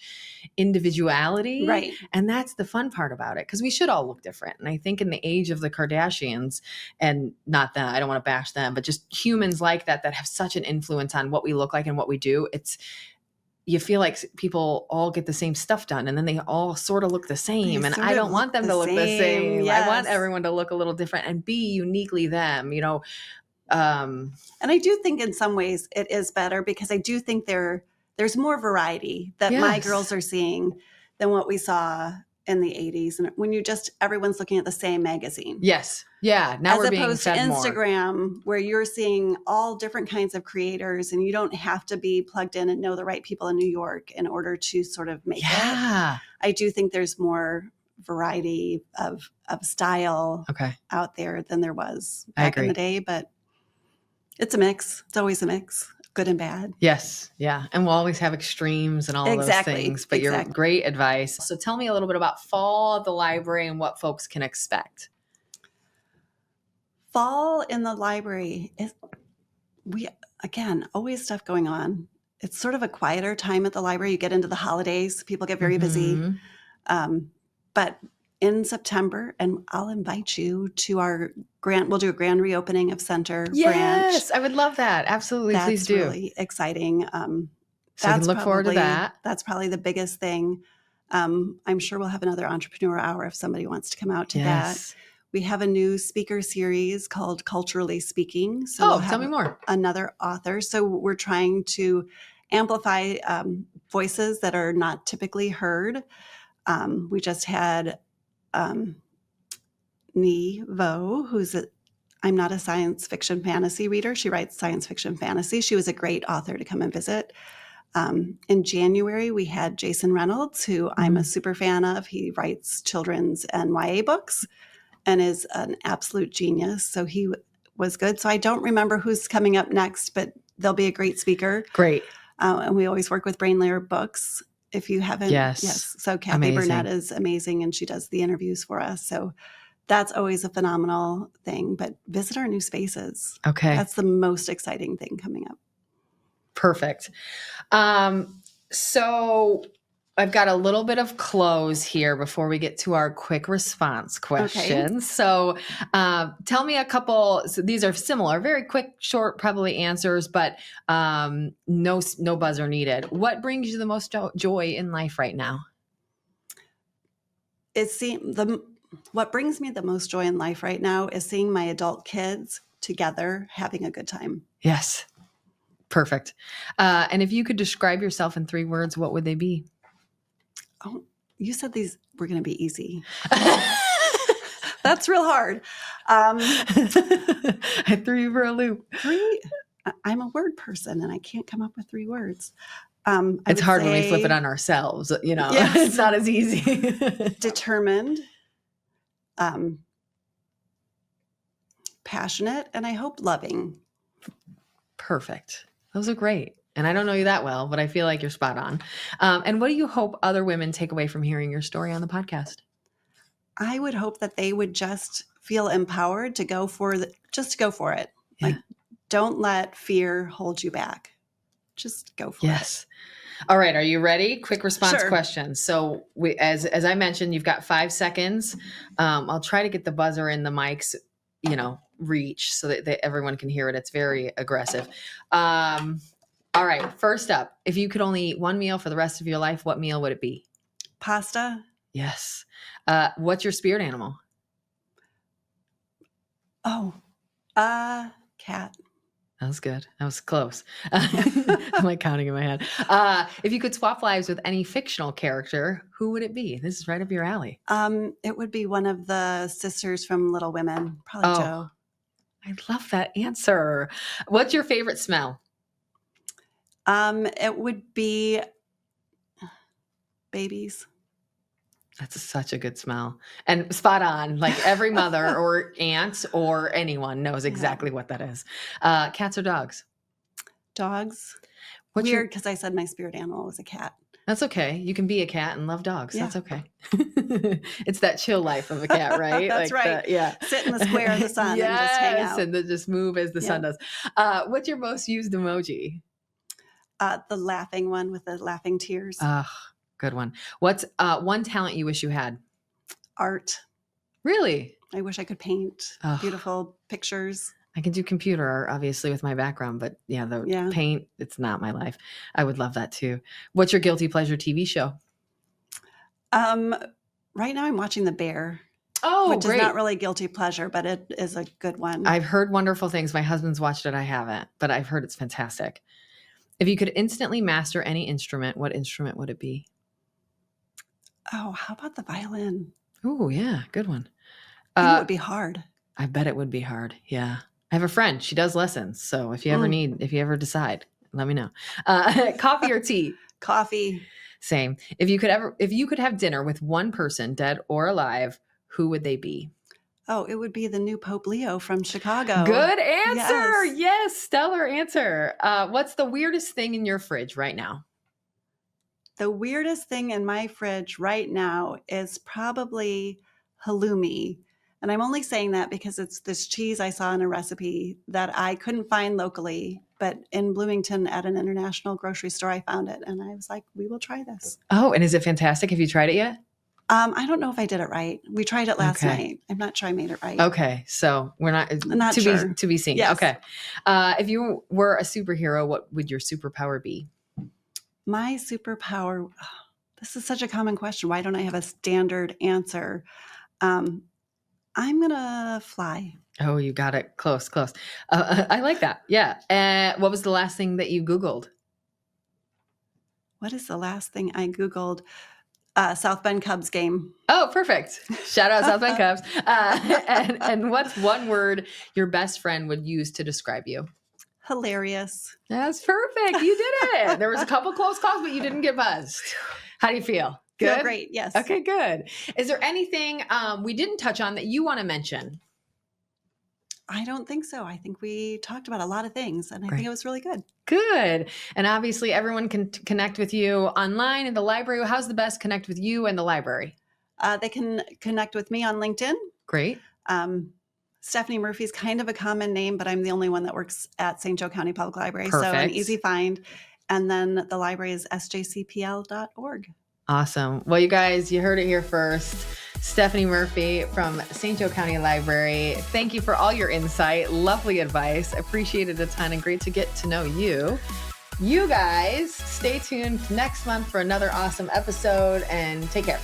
individuality. Right. And that's the fun part about it, because we should all look different. And I think in the age of the Kardashians, and not that I don't want to bash them, but just humans like that have such an influence on what we look like and what we do. You feel like people all get the same stuff done and then they all sort of look the same. And I don't want them to look the same. Yes. I want everyone to look a little different and be uniquely them, you know? And I do think in some ways it is better, because I do think there's more variety that my girls are seeing than what we saw in the 80s. And when everyone's looking at the same magazine. Yes. Yeah. Now we're being fed more. As opposed to Instagram, where you're seeing all different kinds of creators and you don't have to be plugged in and know the right people in New York in order to sort of make it. I do think there's more variety of style out there than there was back in the day, but it's a mix. It's always a mix. Good and bad. Yes. Yeah. And we'll always have extremes and all of those things, but you're great advice. So tell me a little bit about fall at the library and what folks can expect. Fall in the library is, always stuff going on. It's sort of a quieter time at the library. You get into the holidays, people get very busy. But in September, and I'll invite you to we'll do a grand reopening of Center Branch. Yes, I would love that. Absolutely. Please do. That's really exciting. So you can look forward to that. That's probably the biggest thing. I'm sure we'll have another entrepreneur hour if somebody wants to come out to that. We have a new speaker series called Culturally Speaking. So we'll tell me more. Another author. So we're trying to amplify voices that are not typically heard. We just had Nee Vo, I'm not a science fiction fantasy reader. She writes science fiction fantasy. She was a great author to come and visit. In January, we had Jason Reynolds, who I'm a super fan of. He writes children's and YA books and is an absolute genius. So he was good. So I don't remember who's coming up next, but they'll be a great speaker. Great. And we always work with Brainlayer Books. If you haven't. Yes. So Kathy Burnett is amazing, and she does the interviews for us. So that's always a phenomenal thing. But visit our new spaces. Okay. That's the most exciting thing coming up. Perfect. So I've got a little bit of close here before we get to our quick response questions. Okay. So tell me a couple. So these are similar, very quick, short, probably answers, but no buzzer needed. What brings you the most joy in life right now? What brings me the most joy in life right now is seeing my adult kids together having a good time. Yes. Perfect. And if you could describe yourself in 3 words, what would they be? Oh, you said these were going to be easy. That's real hard. I threw you for a loop. 3. I'm a word person and I can't come up with 3 words. It's hard when we flip it on ourselves. You know, yes. It's not as easy. Determined, passionate, and I hope loving. Perfect. Those are great. And I don't know you that well, but I feel like you're spot on. And what do you hope other women take away from hearing your story on the podcast? I would hope that they would just feel empowered to go for it. Yeah. Like, don't let fear hold you back. Just go for it. Yes. All right. Are you ready? Quick response questions. So as I mentioned, you've got 5 seconds. I'll try to get the buzzer in the mic's, reach so that everyone can hear it. It's very aggressive. All right. First up, if you could only eat one meal for the rest of your life, what meal would it be? Pasta Yes. What's your spirit animal? Oh, cat. That was good. That was close. I'm like counting in my head. If you could swap lives with any fictional character, who would it be? This is right up your alley. It would be one of the sisters from Little Women, probably Oh, Jo. I love that answer. What's your favorite smell? It would be babies. That's such a good smell and spot on. Like every mother or aunt or anyone knows exactly what that is. Cats or dogs? Dogs. What's Weird, because I said my spirit animal was a cat. That's okay. You can be a cat and love dogs. Yeah. That's okay. It's that chill life of a cat, right? That's like right. Yeah. Sit in the square of the sun and just hang out. And then just move as the sun does. What's your most used emoji? The laughing one with the laughing tears. Good one. What's one talent you wish you had? Art. Really? I wish I could paint beautiful pictures. I can do computer art, obviously, with my background, but paint, it's not my life. I would love that too. What's your guilty pleasure TV show? Right now I'm watching The Bear. Oh, which great. is not really guilty pleasure, but it is a good one. I've heard wonderful things. My husband's watched it. I haven't, but I've heard it's fantastic. If you could instantly master any instrument, what instrument would it be? Oh, how about the violin? Oh, yeah. Good one. It would be hard. I bet it would be hard. Yeah. I have a friend. She does lessons. So if you ever decide, let me know. Coffee or tea? Coffee. Same. If you could have dinner with one person, dead or alive, who would they be? Oh, it would be the new Pope Leo from Chicago. Good answer. Yes. Stellar answer. What's the weirdest thing in your fridge right now? The weirdest thing in my fridge right now is probably halloumi. And I'm only saying that because it's this cheese I saw in a recipe that I couldn't find locally, but in Bloomington at an international grocery store, I found it. And I was like, we will try this. Oh, and is it fantastic? Have you tried it yet? I don't know if I did it right. We tried it last night. I'm not sure I made it right. Okay. So we're not sure. to be seen. Yes. Okay. If you were a superhero, what would your superpower be? My superpower, this is such a common question. Why don't I have a standard answer? I'm going to fly. Oh, you got it. Close. I like that. Yeah. What was the last thing that you Googled? What is the last thing I Googled? South Bend Cubs game. Oh, perfect. Shout out South Bend Cubs. And what's one word your best friend would use to describe you? Hilarious. That's perfect. You did it. There was a couple close calls, but you didn't get buzzed. How do you feel? Good? Feel great. Yes. Okay, good. Is there anything we didn't touch on that you want to mention? I don't think so. I think we talked about a lot of things, and I think it was really good. Good. And obviously, everyone can connect with you online in the library. How's the best connect with you and the library? They can connect with me on LinkedIn. Great. Stephanie Murphy is kind of a common name, but I'm the only one that works at St. Joe County Public Library. Perfect. So an easy find. And then the library is sjcpl.org. Awesome. Well, you guys, you heard it here first. Stephanie Murphy from St. Joe County Library. Thank you for all your insight. Lovely advice. Appreciate it a ton and great to get to know you. You guys, stay tuned next month for another awesome episode and take care.